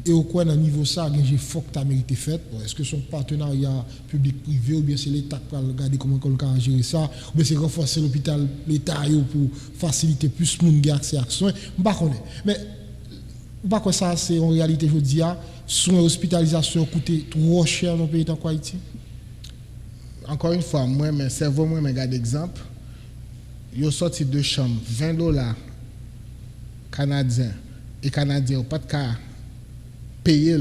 Et au coin d'un niveau ça, il y a un effort qui a mérité fait. Est-ce que son partenariat public-privé ou bien c'est l'État qui va regarder comment on peut gérer ça, ou bien c'est renforcer l'hôpital, l'État pour faciliter plus de monde accès à soins. Je ne sais pas. Mais je ne sais pas ça, c'est en réalité, je dis, soins hospitalisation coûté trop cher dans le pays d'Haïti. Encore une fois, moi, mes cerveau, moi, je regarde exemple. Ils ont sorti de chambre $20 canadiens et canadiens, pas de cas. Payé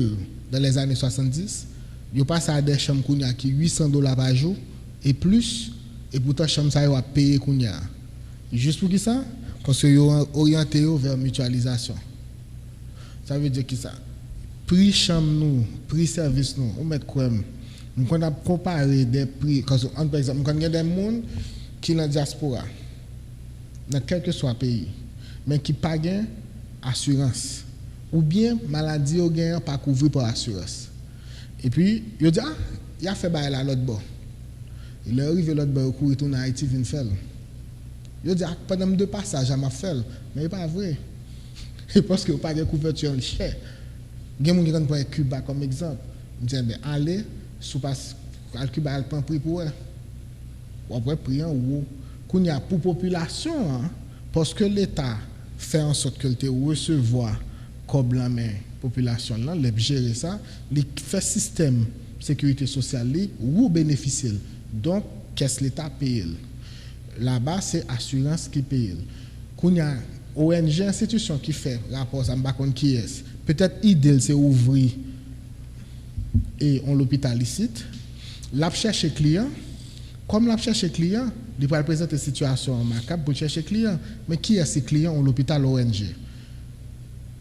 dans les années 70, ils passent à des chambres qui $800 par jour et plus, et pourtant chambre ça va payer kounya. Juste pour qui ça? Parce qu'ils ont orienté vers mutualisation. Ça veut dire que ça. Prix chambre nous, prix service nous, on met quoi? On a comparé des prix, par exemple, on a des gens qui sont dans la diaspora, dans quel que soit le pays, mais qui payent assurance. Ou bien maladie ou gain pas couvert par assurance. Et puis il dit il a fait bail là l'autre bord. Il est arrivé l'autre bord pour retourner à Haïti vinn faire. Il dit pendant deux passages à m'a fait mais pas vrai. Et parce que pas de couverture cher. Gen moun qui prend Cuba comme exemple. Il dit ben allez sous passe Cuba elle prend prix pour eux. Ou après prix en haut. Qu'on y a pour population parce que l'État fait en sorte que te recevoir comme la main population là, les gérer ça, les fait système sécurité sociale ou bénéficier. Donc qu'est-ce l'État paye? Là-bas c'est assurance qui paye. Qu'on y a ONG institution qui fait rapport ça m'pa konn qui est. Peut-être idéal c'est ouvrir et on l'hôpital ici, l'a chercher client, comme l'a chercher client, il va présenter situation en macabre pour chercher client, mais qui est ces clients en l'hôpital ONG?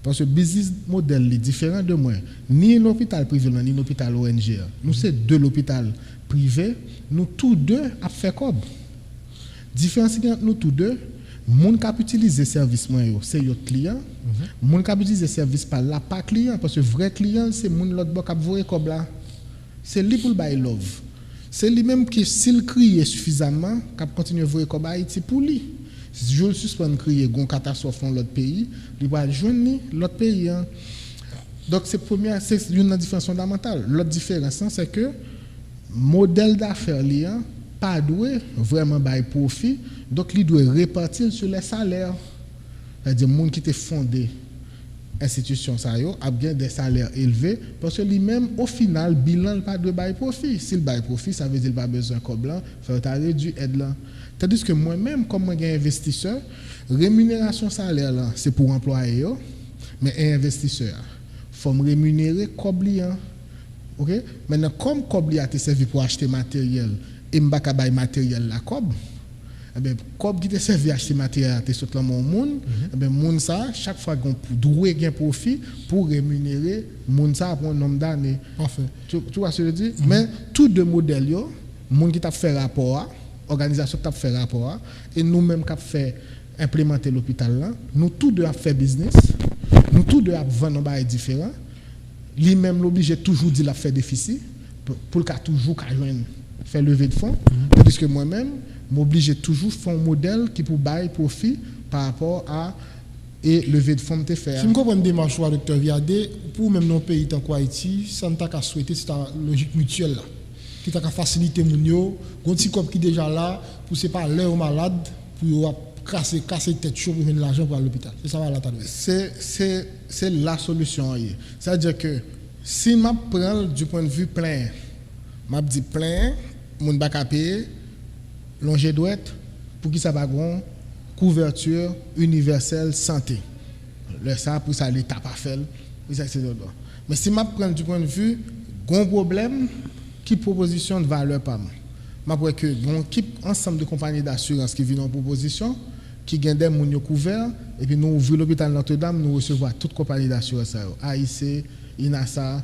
Parce que le business model est différent de moi. Ni l'hôpital privé, ni l'hôpital ONG. Nous, c'est deux l'hôpital privé. Nous, tous deux, avons fait comme. Différence entre nous, tous deux, les gens qui utilisent les services, c'est les clients. Les gens qui utilisent les services par là, pas client. Parce que le vrai client, c'est les gens qui voient comme là. C'est lui pour le buy love. C'est lui-même qui, s'il crie suffisamment, qui continue à voir comme Haïti pour lui. Si je suspends crier une catastrophe dans l'autre pays, il va joindre l'autre pays. Donc c'est une différence fondamentale. L'autre différence, c'est que le modèle d'affaires pas doué vraiment bail profit, donc il doit répartir sur les salaires. C'est-à-dire les gens qui ont fondé l'institution a bien des salaires élevés parce que lui-même au final bilan pas de bail profit. Si le bail profit, ça veut dire qu'il n'a pas besoin de blanc, il faut réduire aide là. Tandis que moi-même, comme un investisseur, rémunération salaire là, c'est pour employé, mais un investisseur, il faut me rémunérer comme client. OK? Maintenant, comme Cob a été servi pour acheter matériel, et je ne vais pas acheter matériel la Cob, eh bien, Cob qui te servi à acheter matériel, tu sautes dans mon monde, eh bien, moun ça, chaque fois qu'on doit gagner profit pour rémunérer moun ça pour un nombre d'années. Parfait. Tu vois ce que je dis? Mais tous deux modèles, moun qui t'a fait rapport, organisation qui t'a fait rapport, et nous-mêmes qui avons fait implémenter l'hôpital là, nous tous deux avons fait business, nous tous deux avons vendu un bail différent. Lui-même l'obligé toujours dit la fait déficit pour qu'il toujours faire lever de fonds, tandis que moi-même m'oblige toujours faire un modèle qui pour bailler profit par rapport à et lever de fonds de faire. Si je comprends une démarche, docteur Viadé, pour même nos pays tant qu'Haïti, ça ne t'a qu'à souhaiter, c'est la logique mutuelle là. Qui t'a qu'à faciliter mon yo, un petit cop qui déjà là, pour c'est pas l'heure malade, pour casser tête chaud pour venir l'argent pour l'hôpital. C'est ça va là c'est la solution. C'est-à-dire que si je prends du point de vue plein, je dis plein, mon bac à payer, longer doit pour qui ça va grand couverture universelle santé. Le ça pour ça l'État pas fait, etc. Mais si je prends du point de vue grand problème qui proposition de valeur pas moi. Je que bon ensemble de compagnies d'assurance qui viennent en proposition qui gagnent des moun couverts et puis nous ouvrons l'hôpital Notre-Dame, nous recevons toutes compagnies d'assurance AIC, INASA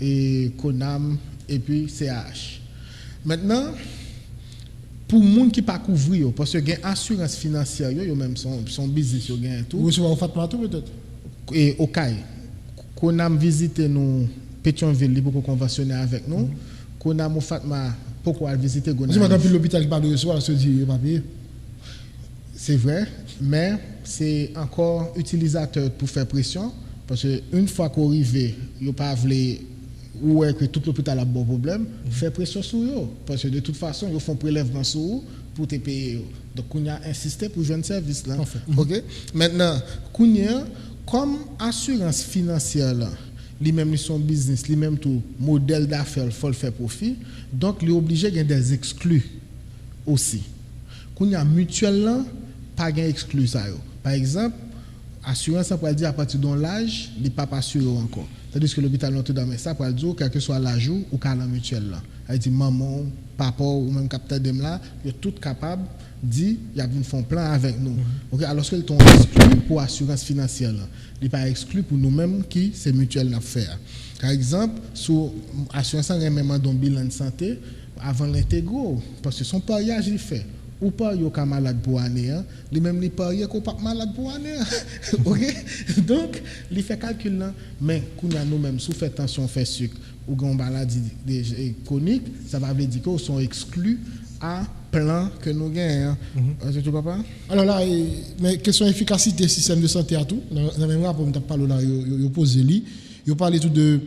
et CONAM et puis CH. Maintenant pour les gens qui ne pas couvrir, parce que y a assurance financière, yo même son business, yo gagne tout. Vous recevez au Fatma tout peut-être. Et au CAI, qu'on a visité nous Pétionville pour conventionner avec nous, qu'on a au Fatma pourquoi visiter Gonaïves. C'est madame l'hôpital qui pas de recevoir se dit papier. C'est vrai, mais c'est encore utilisateur pour faire pression parce que une fois qu'on arrive, yo pas voulu ou est que tout l'hôpital a bon problème, faire pression sur eux. Parce que de toute façon, ils font prélèvement sur eux pour te payer. Donc, on a insisté pour jouer un service là. Okay? Maintenant, comme assurance financière, lui-même son business, lui-même tout modèle d'affaires, il faut le faire profit. Donc, il est obligé de gagner des exclus aussi. Qu'on a mutuel là, pas gain exclus ça. Par exemple, assurance, on peut dire à partir de l'âge, il n'est pas assuré encore. C'est-à-dire que l'hôpital Notre-Dame, ça peut dire quel que soit l'âge ou carnet mutuel là. Elle dit maman, papa ou même capitaine de là, ils sont tous capables de dire il y a une fond plan avec nous. Okay? Alors qu'ils sont exclus pour assurance financière là. Ils ne sont pas exclus pour nous-mêmes qui c'est mutuel à faire. Par exemple, sur assurance on a même un bilan de santé avant l'intégro parce que son pariage il fait. Ou pas yo ka malade pour année lui même il parier qu'on pas malade pour année. OK, donc il fait calcul là mais qu'on a nous même sous fait tension fait sucre ou grand maladie chronique ça va veut dire qu'ils sont exclus à plan que nous gagnons. Tu comprends? Alors là mais question efficacité système de santé à tout dans même rapport on t'a parlé là yo posé lui yo parlé tout de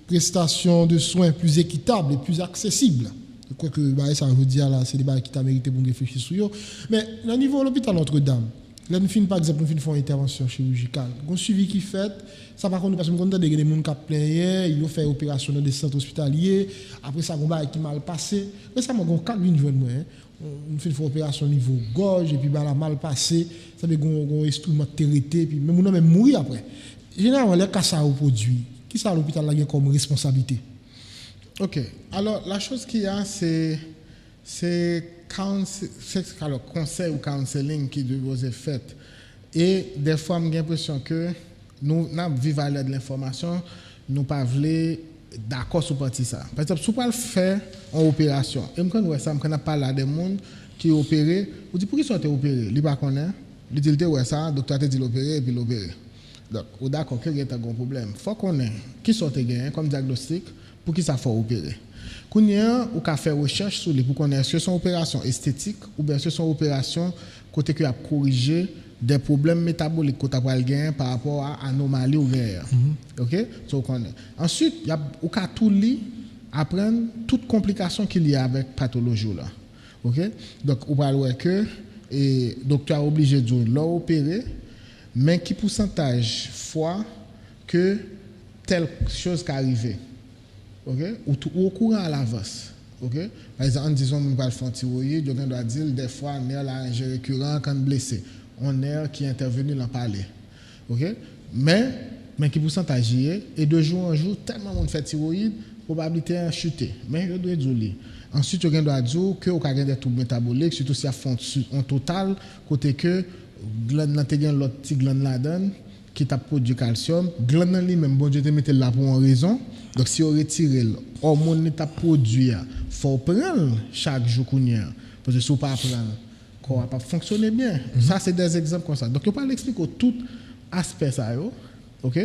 prestations de soins plus équitables et plus accessibles. Je crois que ça veut dire là c'est des bails qui t'a mérité pour réfléchir sur eux. Mais au niveau de l'hôpital Notre-Dame, là nous fin par exemple nous font une intervention chirurgicale. On suivi qui fait ça par contre parce que on entend des gens qui plein ils ont fait opération dans des centres hospitaliers, après ça on bail qui mal passé. Mais ça m'a gon 4 lignes joindre moi on fait une opération au niveau gorge et puis bah la mal passé, ça veut gon instrument traité puis même on même mourir après. Généralement les cas ça au produit. Qui ça l'hôpital là comme responsabilité? OK. Alors, la chose qu'il y a, c'est conseil ou counseling qui doit être fait. Et des fois, j'ai l'impression que nous vivons à l'aide de l'information, nous ne pouvons pas d'accord sur partie ça. Par exemple, si vous faire une opération, et quand vous savez, parlé à des gens qui ont opéré, vous dites, pour qui sont opérés? Ils ne connaissent pas. Ils disent, le docteur a dit l'opérer et puis l'opérer. Donc, vous d'accord qu'il y a un problème. Il faut qu'on ait qui sont comme diagnostic. Pour qui ça faut opérer. Qu'on y a ou qu'a faire recherche sur les pour connaître ce sont opérations esthétiques ou bien ce sont opérations côté que a corriger des problèmes métaboliques que tu as gagné par rapport à anomalie ou rien. OK? So connaît. Ensuite, il y a ou qu'a tout li apprendre toutes complications qu'il y a avec pathologie là. OK? Donc on va voir que et docteur obligé de l'opérer mais qui pourcentage fois que telle chose qui arrivé. Okay? Ou au courant à l'avance. Okay? Par exemple, en disant qu'on va faire un thyroïde, on doit dire des fois un nerf laryngé récurrent quand blessé, un nerf qui est intervenu dans le palais. Okay? Mais qui pourcentage et de jour en jour, tellement on fait thyroïde, probabilité à chuter. Mais il doit dire. Ensuite, on doit dire que on a des troubles métaboliques, surtout si on en total, côté que glande l'autre petit glande là-dedans qui t'a produit du calcium, glande lui-même, bon Dieu te mette là pour une raison. Donc si on retire l'hormone t'a produit, faut prendre chaque jour qu'on y a. Parce que si on pas prendre, qu'on va pas fonctionner bien. Ça c'est des exemples comme ça. Donc on peut l'expliquer tout aspect ça yo. OK?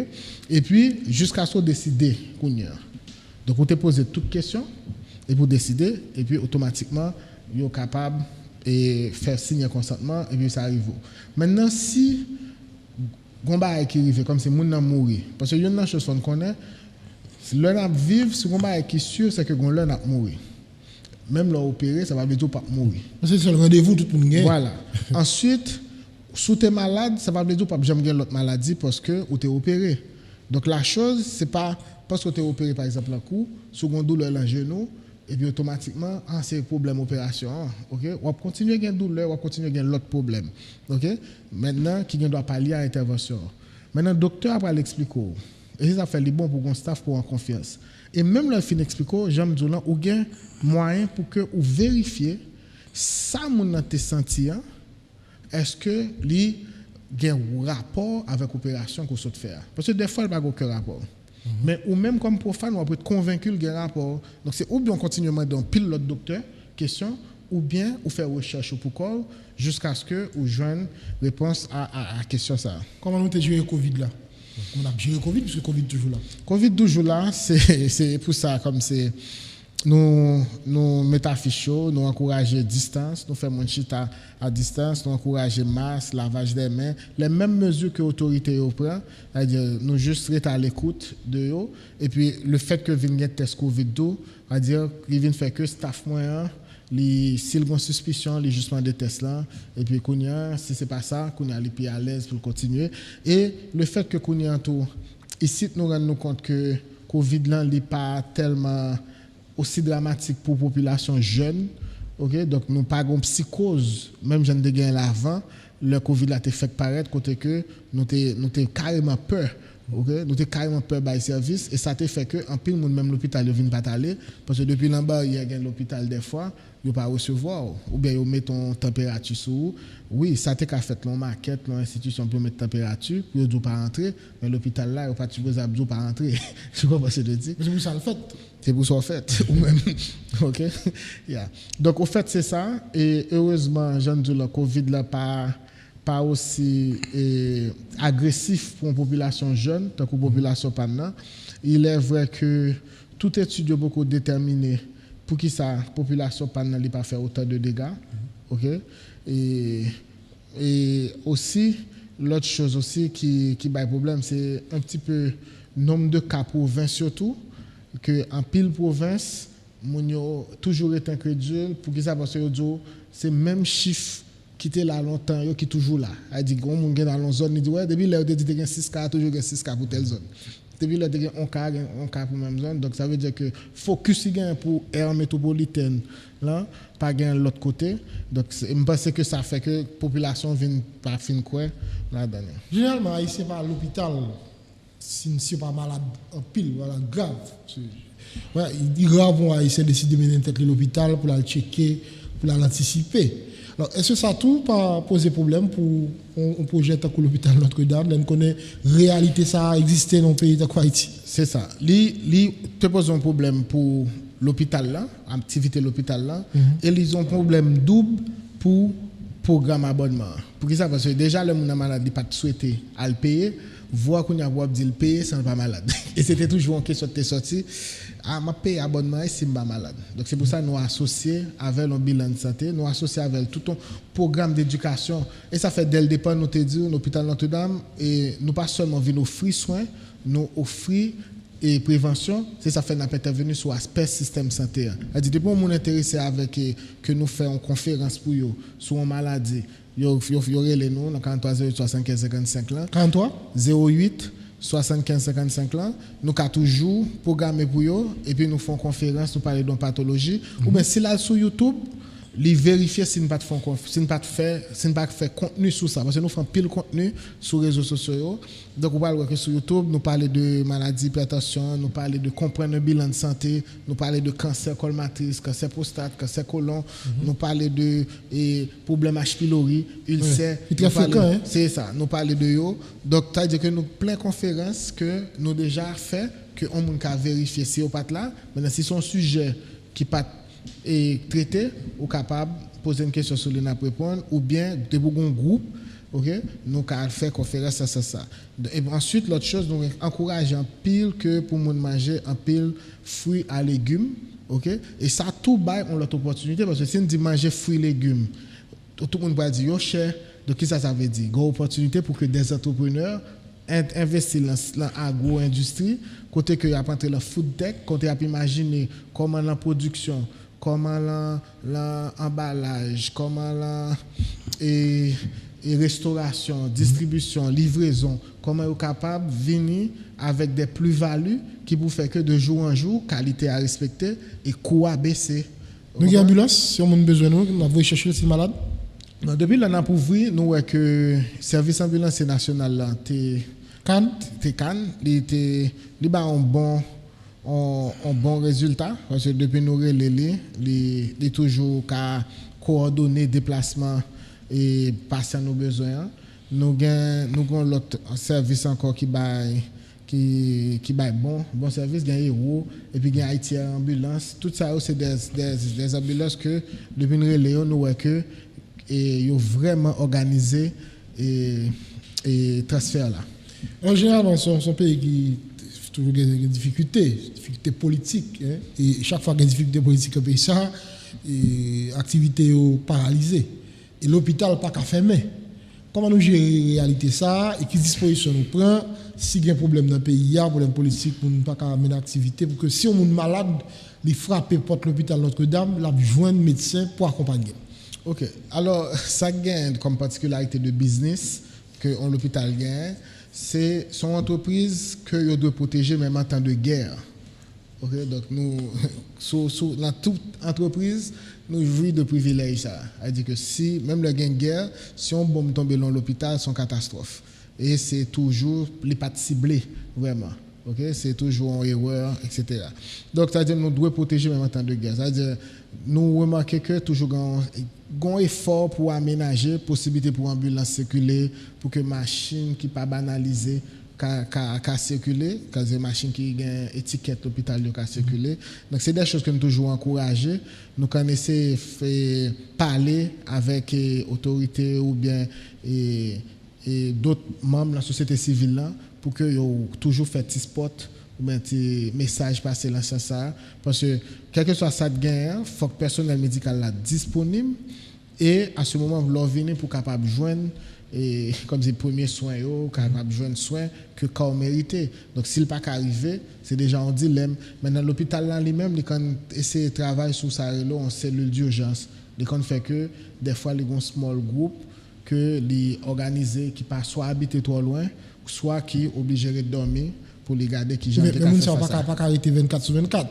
Et puis jusqu'à ce qu'on décider qu'on y a. Donc on te pose toutes questions et pour décider et puis automatiquement yo capable et faire signer consentement et puis ça arrive. Maintenant si gomba qui arrive comme c'est moun nan mourir parce que y a une chose qu'on connaît l'on a vivre si gomba qui sûr c'est que gon l'on a mourir. Même là opérer ça va bientôt pas mourir. C'est le rendez-vous tout le monde gagne. Voilà. Ensuite sous t'es malade, ça va bientôt pas jamais gagner l'autre maladie parce que ou t'es opéré. Donc la chose c'est pas parce que tu es opéré par exemple un coup, second douleur dans le genou et puis automatiquement c'est problème opération, OK? On va continuer à gagner douleur, on va continuer à gagner l'autre problème. OK? Maintenant qui doit pallier à intervention. Maintenant docteur va l'expliquer. Et ça fait les bon pour qu'on staff pour en confiance. Et même là fin expliquer, j'aime dire là ou gain moyen pour que ou vérifier ça mon te senti est-ce que li gain rapport avec opération qu'on souhaite faire. Parce que des fois il pas aucun rapport. Mais ou même comme profane, on peut être convaincu qu'il y a un rapport. Donc c'est ou bien on continue à dans pile l'autre docteur, question, ou bien on fait recherche pour corps jusqu'à ce que on joigne réponse à la question ça. Comment nous te géré Covid là? On a géré Covid parce que Covid toujours là. Covid toujours là, c'est pour ça comme c'est nous mettons affiche, nous encourager distance, nous faisons chita à distance, nous encourager masque, lavage des mains, les mêmes mesures que l'autorité prend, c'est-à-dire nous juste rester à l'écoute de eux et puis le fait que vienne test Covid c'est-à-dire qu'il vient faire que staff moyen s'il y a une suspicion, les justement des tests là et puis si c'est pas ça, qu'on est plus à l'aise pour continuer et le fait que tout ici nous rendons compte que Covid là n'est pas tellement aussi dramatique pour la population jeune. OK, donc nous pas une psychose même j'en ai gagné l'avant le Covid là t'est fait paraître côté que nous t'es carrément peur. OK, nous t'es carrément peur by service et ça t'est fait que en pile monde même l'hôpital ne vient pas aller parce que depuis là bas il y a l'hôpital des fois il pas recevoir ou bien il met ton température sous oui ça t'est qu'à fait l'on maquette l'institution pour mettre température pour ne pas rentrer mais l'hôpital là il pas supposé abdou pas rentrer je comprends ce que je dis c'est pour ça le fait c'est pour ça en fait ou même OK yeah. Donc au fait c'est ça et heureusement Jean dit le Covid là pas aussi agressif pour une population jeune tant que population panna. Il est vrai que tout étude beaucoup déterminé pour qui sa population panna n'a pas faire autant de dégâts. OK et aussi l'autre chose aussi qui bail problème c'est un petit peu nombre de cas province surtout que en pile province moun yo toujours été incrédule pour qui ça parce que c'est même chiffre qui était là longtemps qui toujours là a dit gon moun gen dans la zone il dit ouais depuis là tu dit 6 cas toujours 6 cas pour telle zone depuis là tu un cas pour même zone donc ça veut dire que focus gain pour aire métropolitaine là pas gain l'autre côté donc je pense que ça fait que population vient pas fin quoi là dedans généralement ici pas à l'hôpital si pas malade en pile voilà grave ouais il grave on a essayé de décider de mettre l'hôpital pour la checker pour l'anticiper. Alors, est-ce que ça tout pas poser problème pour un projet comme l'hôpital Notre-Dame? On connaît réalité ça existait dans le pays de Haïti. C'est ça. Li te pose un problème pour l'hôpital là, activité l'hôpital là, et ils ont un problème double pour programme abonnement. Pour ça parce que déjà le monde malade pas souhaité à le payer, voir qu'on a dit le payer sans pas malade. Et c'était toujours une question de sortie m'a payé abonnement si je suis malade. Donc c'est pour ça que nous associés avec le bilan de santé, nous associés avec tout un programme d'éducation et ça fait dès le départ nous te dit l'hôpital Notre-Dame et nous pas seulement venir offrir soins, nous offrir et prévention, c'est ça fait n'a pas intervenir sur aspect système santé. C'est depuis mon intéressé avec que nous faisons une conférence pour eux sur une maladie. Yo les nous dans 43 08 75 55 là. 43 08 75 55 là, nous avons toujours programmé pour eux et puis nous faisons conférence, nous parlons de pathologie. Ou bien si là sur YouTube, les vérifier si nous pas fait contenu sur ça parce que nous faisons pile contenu sur les réseaux sociaux. Donc on parle que sur YouTube, nous parlons de maladie hypertension, nous parlons de comprendre le bilan de santé, nous parlons de cancer col matrice, cancer prostate, cancer côlon, nous parlons de problème H pylori, ulcère, c'est ça, nous parlons de yo. Donc ça veut dire que nous plein conférences que nous déjà fait que on peut vérifier si on pas là, maintenant si son sujet qui pas et traiter ou capable poser une question sur le n'a répondre ou bien de un groupe OK nous ca faire conférence ça et ensuite l'autre chose nous encourager en pile que pour monde manger en pile fruits à légumes OK et ça tout bail on l'autre opportunité parce que si on dit manger fruits légumes tout le monde va dire, yo cher. Donc, qu'est-ce que ça veut dire? Une opportunité pour que des entrepreneurs investissent dans l'agro-industrie, côté que y a entré la food tech, côté y a imaginer comment la production, comment l'emballage, comment la et restauration, distribution, livraison, comment ils sont capables de venir avec des plus-values qui vous fait que de jour en jour, qualité à respecter et coût à baisser. Nous avons une ambulance, si on a besoin de nous, on va chercher si malade. Non, depuis l'on a prouvé, nous voyons que le service ambulance national là, il a un bon résultat parce que depuis nous il est toujours qu'à coordonner déplacement et passer à nos besoins. Nous avons l'autre service encore qui baille bon service, gagne Héros et puis gagne Haïti ambulance. Tout ça c'est des ambulances que depuis nous nous voyons que et ont vraiment organisé et transfert là. En général, dans son pays qui toujours des difficultés politiques, hein, et chaque fois qu'il y a des difficultés politiques au pays, ça, activité paralysée. Et l'hôpital pas qu'à fermer. Comment nous gérer la réalité ça et quelle disposition nous prend si il y a un problème dans le pays, il y a un problème politique pour ne pas mener l'activité, pour que si on est malade, il frappe porte l'hôpital Notre-Dame, il a besoin de médecins pour accompagner. Ok, alors ça gagne comme particularité de business que l'hôpital gagne, c'est son entreprise que doit protéger même en temps de guerre. Ok, donc nous, dans toute entreprise, nous jouissons de privilèges ça. C'est-à-dire que si, même le gain de guerre, si on bombe tombe dans l'hôpital, c'est une catastrophe. Et c'est toujours les pas ciblés, vraiment. Okay? C'est toujours une erreur, etc. Donc, c'est-à-dire que nous devons protéger même en temps de guerre. C'est-à-dire nous remarquons que toujours un effort pour aménager, possibilité pour ambulance circuler, pour que machine qui pas banalisée qu'à circuler, quand des machines qui ont étiquette l'hôpital qui circuler. Donc c'est des choses que nous toujours encourager. Nous connaissons faire parler avec autorités ou bien et d'autres membres de la société civile là pour que yo toujours fait petit spot ou bien petit message passer dans ce sens parce que quel que soit ça de gain, faut que le personnel médical là disponible et à ce moment vous leur venir pour capable joindre et comme c'est premier soin capable joindre soin que corps mérité. Donc s'il pas arrivé, c'est déjà un dilemme. Maintenant l'hôpital là lui-même il quand essayer de travailler sur ça en cellule d'urgence. Il quand fait que des fois les gon small group que les organisés qui pas soit habiter trop loin soit qui obligé de dormir pour les garder qui jamais mais nous ça pas arrêter 24/24.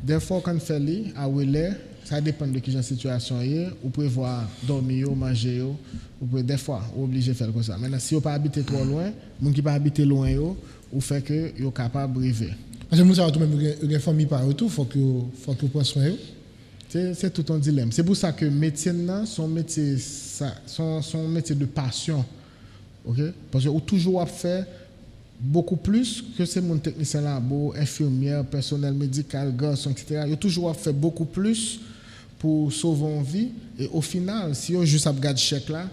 Des fois quand fait li à Wele ça dépend de qui la situation est ou prévoir dormir manger ou peut des fois obligé faire comme ça. Maintenant si on pas habiter trop loin moun qui pas habiter loin ou fait que yo capable briver parce que nous ça tout même une famille par retour faut que prendre soin. C'est tout un dilemme. C'est pour ça que médecine son métier son métier de passion. OK? Parce que toujours à faire beaucoup plus que ces mon technicien labo, infirmière, personnel médical, garçon, etc. Il toujours à faire beaucoup plus pour sauver une vie et au final si on juste regarde chèque là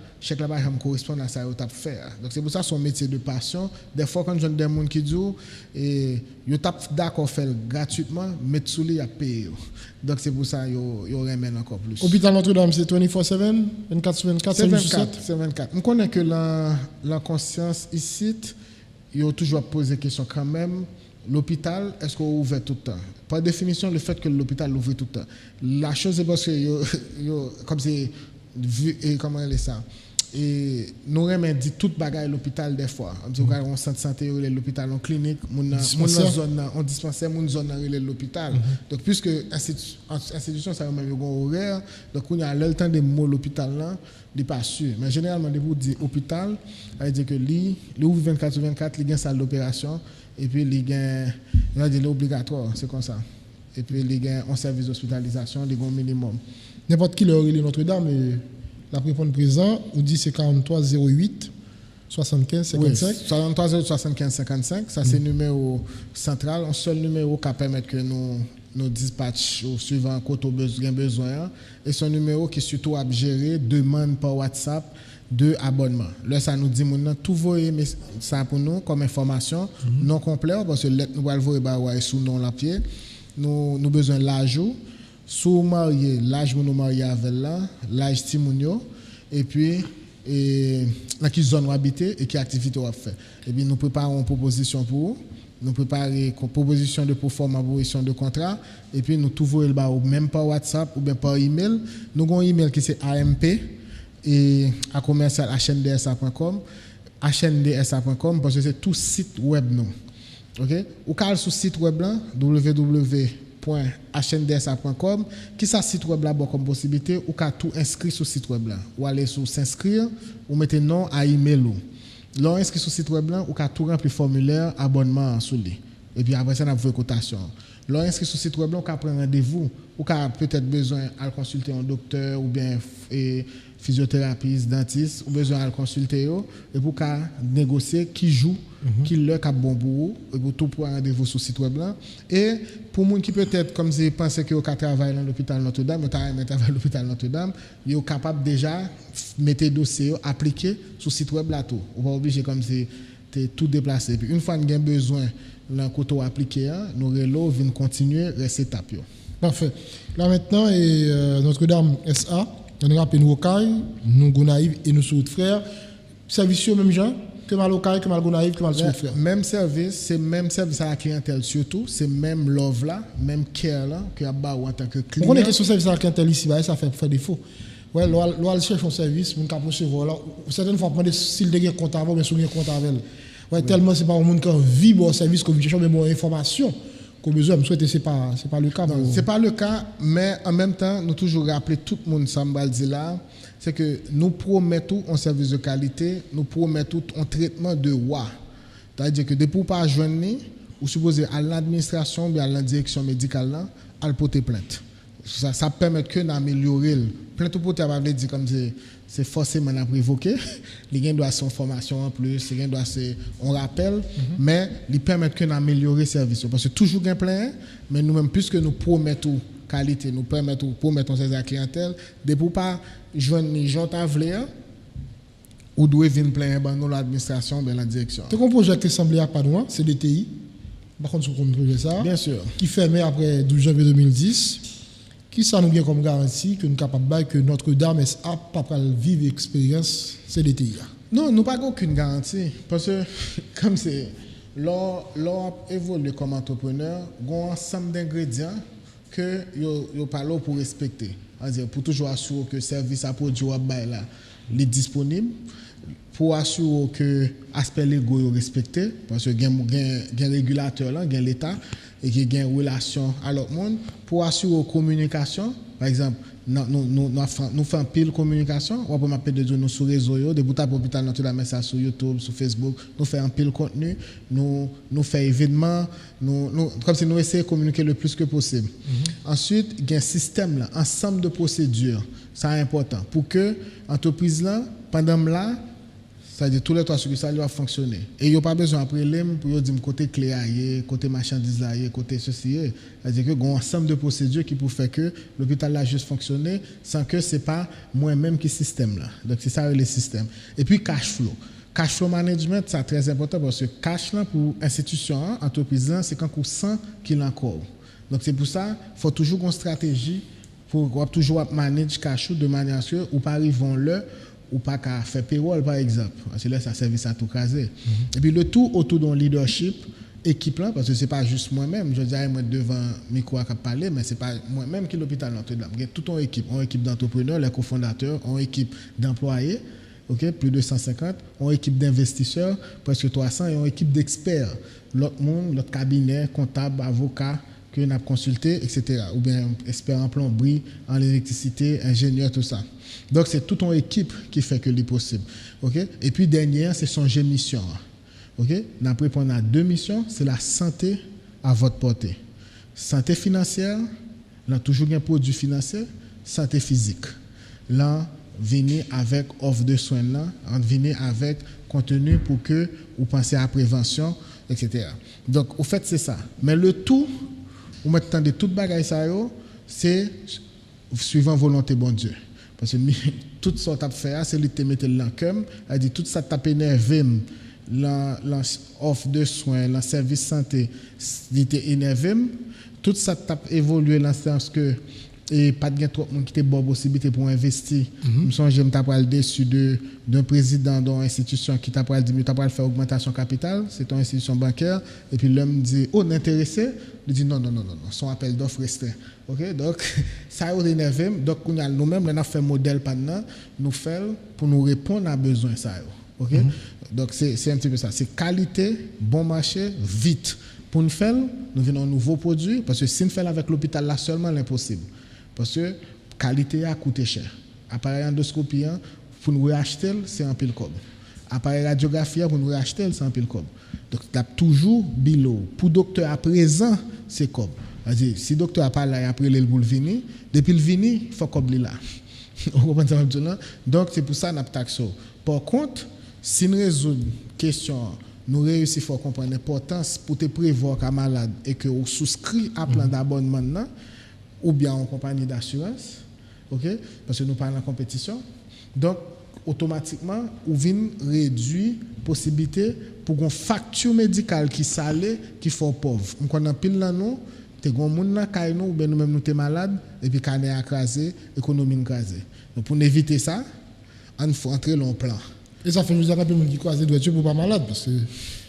va correspond à ça au faire. Donc c'est pour ça son métier de passion. Des fois quand j'ai des monde qui disent et yo tape d'accord faire gratuitement mais sous lui a payé. Donc c'est pour ça yo remène encore plus. Hôpital Notre-Dame c'est 24/7, 24/24, c'est 24. On connaît que la conscience ici yo toujours poser question quand même. L'hôpital, est-ce qu'on ouvre tout le temps? Par définition, le fait que l'hôpital ouvre tout le temps. La chose est parce que, comme c'est vu, et comment elle est ça? Et nous remet dit toute bagaille l'hôpital des fois. On dit qu'on centre santé, l'hôpital, en clinique, on zone, on dispensaire, on zone l'hôpital. Donc, puisque institution, ça a même un horaire, donc on a le temps de mot l'hôpital là, n'est pas sûr. Mais généralement, de vous dire hôpital, ça veut dire que lui ouvre 24/24, il y a une salle d'opération. Et puis, il y a obligatoire, c'est comme ça. Et puis, il y a un service d'hospitalisation, il y a un minimum. N'importe qui leur est Notre-Dame, la réponse présent, on dit c'est 43 08 75 55. Oui, 43 08 75 55, ça c'est le numéro central, un seul numéro qui permet que nous dispatchons au suivant quand on a besoin. Et c'est un numéro qui est surtout à gérer demande par WhatsApp de abonnement. Là, ça nous dit maintenant tout voyer ça pour nous comme information non complet parce que nous allons voir sous nom la pied. Nous besoin l'âge sous marié, l'âge nous marié avec là, l'âge Timounio et puis dans quelle zone vous habitez et quelle activité vous faites. Et puis nous préparons une proposition pour vous. Nous préparons une proposition de proforma, proposition de contrat, et puis nous tout voyons le bas, même par WhatsApp ou bien par email. Nous avons un email qui c'est AMP et à commercial hnDSA.com, hnDSA.com parce que c'est tout site web nous. OK? Ou quand sur site web là www.hnDSA.com, qui ça site web là comme possibilité ou quand tout inscrit sur site web là. Ou aller sur s'inscrire ou mettez nom à email ou. Là, inscrit sur le site web, ou qu'à tout remplir formulaire abonnement sous lui. Et puis après ça, on a une cotation. Là, inscrit sur le site web, on peut prendre rendez-vous, ou qu'à peut-être besoin de consulter un docteur ou bien physiothérapeute, dentiste, ou besoin de consulter et pour qu'à négocier qui joue, qui leur cap bon pour vous, et pour tout prendre rendez-vous sur le site web là. Et pour les gens qui peut-être comme si pensaient que vous travaillez dans l'hôpital Notre-Dame, vous travaillez dans l'hôpital Notre-Dame, vous êtes capable déjà mettre dossier appliqué sur le site web là tout. Vous pas obligé comme si tout déplacé. Puis une fois que vous avez besoin d'un côté appliqué, nous relos viennent continuer cette étape. Parfait. Là maintenant, Notre-Dame SA, nous rappelons nous Okaï, nous Gonaïve et nous Soud Frères. Service même gens que mal Okaï, que mal Gonaïve, que mal Soud Frères. Même service, c'est même service à la clientèle surtout, c'est même love là, même care là que a en tant que client. On est que ce service à la clientèle ici, ça fait défaut. Ouais, l'on cherche un service, on peut recevoir là. Certaines fois, on demande s'il y a un compte avant, mais si il y a un compte avec. Ouais, tellement c'est pas un monde qui vit bon service, qu'on cherche même une information. Qu'on besoin, je souhaite c'est pas le cas. Non, c'est pas le cas, mais en même temps, nous toujours rappeler tout le monde, ça me dit là, c'est que nous promettons un service de qualité, nous promettons un traitement de roi. C'est-à-dire que depuis pas joindre, ou supposé à l'administration ou à la direction médicale là, à porter plainte. Ça permet que d'améliorer. Plainte pour te dire comme c'est forcément à provoquer. Les gens doivent son formation en plus, les gens doivent on rappelle, mais ils permettent que d'améliorer le service. Parce que toujours gain plein, mais nous-mêmes, puisque nous promettons qualité, nous promettons ces clientèle, de pour pas joindre les gens à vouloir, ou doit venir plein dans l'administration, bien la direction. C'est un projet qui semblait à Panois, c'est DTI. Par contre, vous comprenez ça. Bien sûr. Qui fermait après 12 janvier 2010. Qui ça nous vient comme garantie que nous sommes capables que Notre-Dame SA pas vivre l'expérience CDTI? Non, nous n'avons pas aucune garantie. Parce que, comme c'est, l'on évolue comme entrepreneur, il y a un ensemble d'ingrédients que vous pas là pour respecter. C'est-à-dire pour toujours assurer que le service à produit est disponible, pour assurer que l'aspect légal est respecté, parce qu'il y a un régulateur, il y a l'État, et qu'il y a une relation à l'autre monde, pour assurer la communication. Par exemple, nous faisons pile communication, on peut m'appeler de nous sur les réseaux, de Bouta Hôpital Notre-Dame sur YouTube, sur Facebook, nous faisons pile contenu, nous faisons événements, comme si nous essayons de communiquer le plus que possible. Ensuite, il y a un système, là, ensemble de procédures, c'est important, pour que l'entreprise, là, pendant là, c'est-à-dire tous les trois sur ça va fonctionner. Et il n'y a pas besoin après pour dire côté clé, côté marchandise, côté ceci. C'est-à-dire qu'il y a un ensemble de procédures qui peuvent faire que l'hôpital a juste fonctionné sans que ce n'est pas moi-même qui système là. Donc c'est ça le système. Et puis cash flow. Cash flow management, c'est très important parce que cash là pour institution, entreprise, c'est quand on sent qu'il a encore. Donc c'est pour ça qu'il faut toujours une stratégie pour toujours manager cash flow de manière à ce qu'on pas arriver là ou pas qu'à faire payroll par exemple. Parce que là, ça service à tout caser. Et puis le tout autour d'un leadership, équipe là, parce que ce n'est pas juste moi-même. Je dirais moi devant micro à parler, mais ce n'est pas moi-même qui est l'hôpital Notre-Dame. Il y a toute une équipe d'entrepreneurs, les cofondateurs, une équipe d'employés, okay, plus de 150, une équipe d'investisseurs, presque 300, et une équipe d'experts. L'autre monde, l'autre cabinet, comptable, avocat, que nous avons consulté, etc. Ou bien expert en plomberie, en électricité, ingénieur, tout ça. Donc, c'est toute une équipe qui fait que c'est possible. Okay? Et puis, dernière, c'est son mission. Okay? Nous avons répondu à 2 missions. C'est la santé à votre portée. Santé financière, là, toujours un produit financier. Santé physique. Là, venez avec offre de soins, là, venez avec contenu pour que vous pensez à la prévention, etc. Donc, au fait, c'est ça. Mais le tout, ou maintenant de toute bagaille ça, c'est suivant volonté bon Dieu. Parce que tout ça que tu fait, c'est lui te mettre l'encum, elle dit tout ça t'a énervé, l'offre de soins, le service santé, il t'a énervé, tout ça t'a évolué dans le sens que et pas de trop monde qui était bonne possibilité pour investir. Je me sens je m't'a parlé dessus d'un président d'une institution qui t'a parlé dit t'a parlé faire augmentation capital, c'est une institution bancaire et puis l'homme dit on intéressé, il dit non, son appel d'offre restreint. OK, donc ça a énervé, donc nous-mêmes on a fait modèle pendant nous faire pour nous répondre à besoin ça. OK? Donc c'est un petit peu ça, c'est qualité, bon marché, vite. Pour nous faire, nous venons un nouveau produit parce que si nous faisons avec l'hôpital là seulement l'impossible. Parce que qualité a coûté cher. Appareil endoscopie pour nous racheter, c'est un pile cob. Appareil radiographie pour nous racheter, c'est un pile cob. Donc il y a toujours bilo. Pour docteur à présent, c'est cob. C'est-à-dire si docteur a pas là après le boule venir, depuis le venir, il faut cob là. Vous comprenez ça? Donc c'est pour ça qu'on a taxé. Par contre, si nous résoudons question, nous réussissons à comprendre l'importance pour te prévoir qu'un malade et que vous souscrit à plan d'abonnement ou bien en compagnie d'assurance, OK? Parce que nous parlons en compétition. Donc, automatiquement, vous venez réduire la possibilité pour une facture médicale qui salée, qui fait pauvre. Donc, on a pile là, nous, tu as un monde qui nous, ou bien nous-mêmes, nous sommes malades, et puis quand on est écrasé, l'économie est écrasée. Donc, pour éviter ça, il faut entrer dans le plan. Et ça fait juste un peu de monde qui croise les doigts pour pas malade, parce que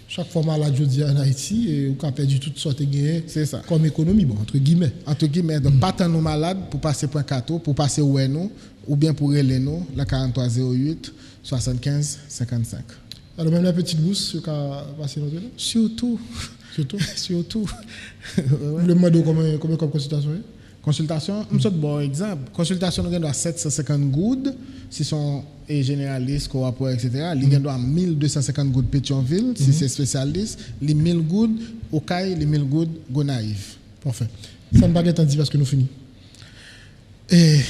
chaque fois malade, je dis en Haïti, et on a perdu toutes sortes de gains comme économie, bon, entre guillemets. Entre guillemets, donc pas tant nous malades pour passer point 4, pour passer où nous, ou bien pour aller nous, la 4308 75 55. Alors même la petite bourse, ce qu'a passé notre là? Surtout. Le mode combien comme consultation? Consultation, bon exemple. Consultation, nous avons 750 gouttes, si sont généralistes, co-rapport, etc. Nous avons 1250 gouttes Pétionville, si c'est spécialiste. Les 1000 gouttes, au CAI, les 1000 gouttes, Gonaïve. Parfait. Ça ne va pas être parce que nous finissons.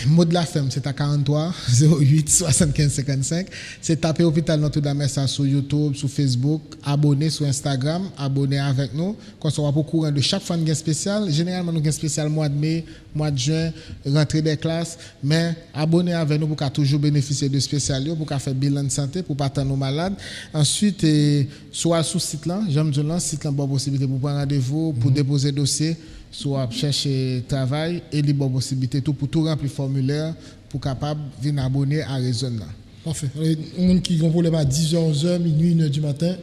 Mot de la femme, c'est à 43 08 75 55. C'est taper hôpital Notre-Dame sur YouTube, sur Facebook, abonner sur Instagram, abonner avec nous. Qu'on soit au courant de chaque fois un spécial. Généralement, nous avons un spécial mois de mai, mois de juin, rentrée des classes. Mais abonner avec nous pour toujours bénéficier de spécial, pour faire bilan de santé, pour pas attendre nos malades. Ensuite, soit sur le site là, j'aime dire le site là, bonne possibilité pour prendre rendez-vous, pour déposer dossier. Soit chercher travail et les bonnes possibilités tout pour tout remplir formulaire pour capable venir abonner à Raison là. Parfait. Les gens qui ont un problème à 10h, 11h, minuit, 1h du matin,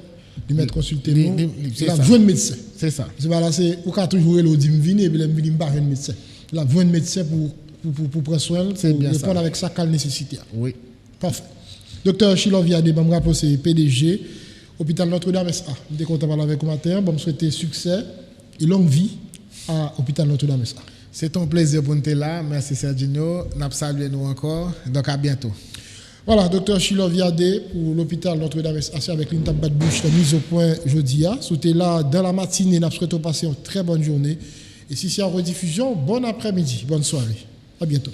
ils mettent consulter nous. Ils ont besoin de médecin. C'est ça. C'est pas là, c'est pour toujours le dit venir et puis il me pas un médecin. Il a besoin de médecin pour prendre soin, pour répondre avec sa quelle nécessité. Oui. Parfait. Docteur Chilo Viadé, je me rappelle c'est PDG hôpital Notre-Dame SA. Je suis content de parler avec vous matin. Je vous souhaite succès et longue vie à l'hôpital Notre-Dame SA. C'est un plaisir pour nous être là. Merci Sergio. Nous saluons nous encore. Donc à bientôt. Voilà, docteur Chilo Viadé pour l'hôpital Notre-Dame SA avec une table de bouche mise au point jeudi. Soutez là dans la matinée. Nous souhaitons passer une très bonne journée. Et si c'est en rediffusion, bon après-midi, bonne soirée. À bientôt.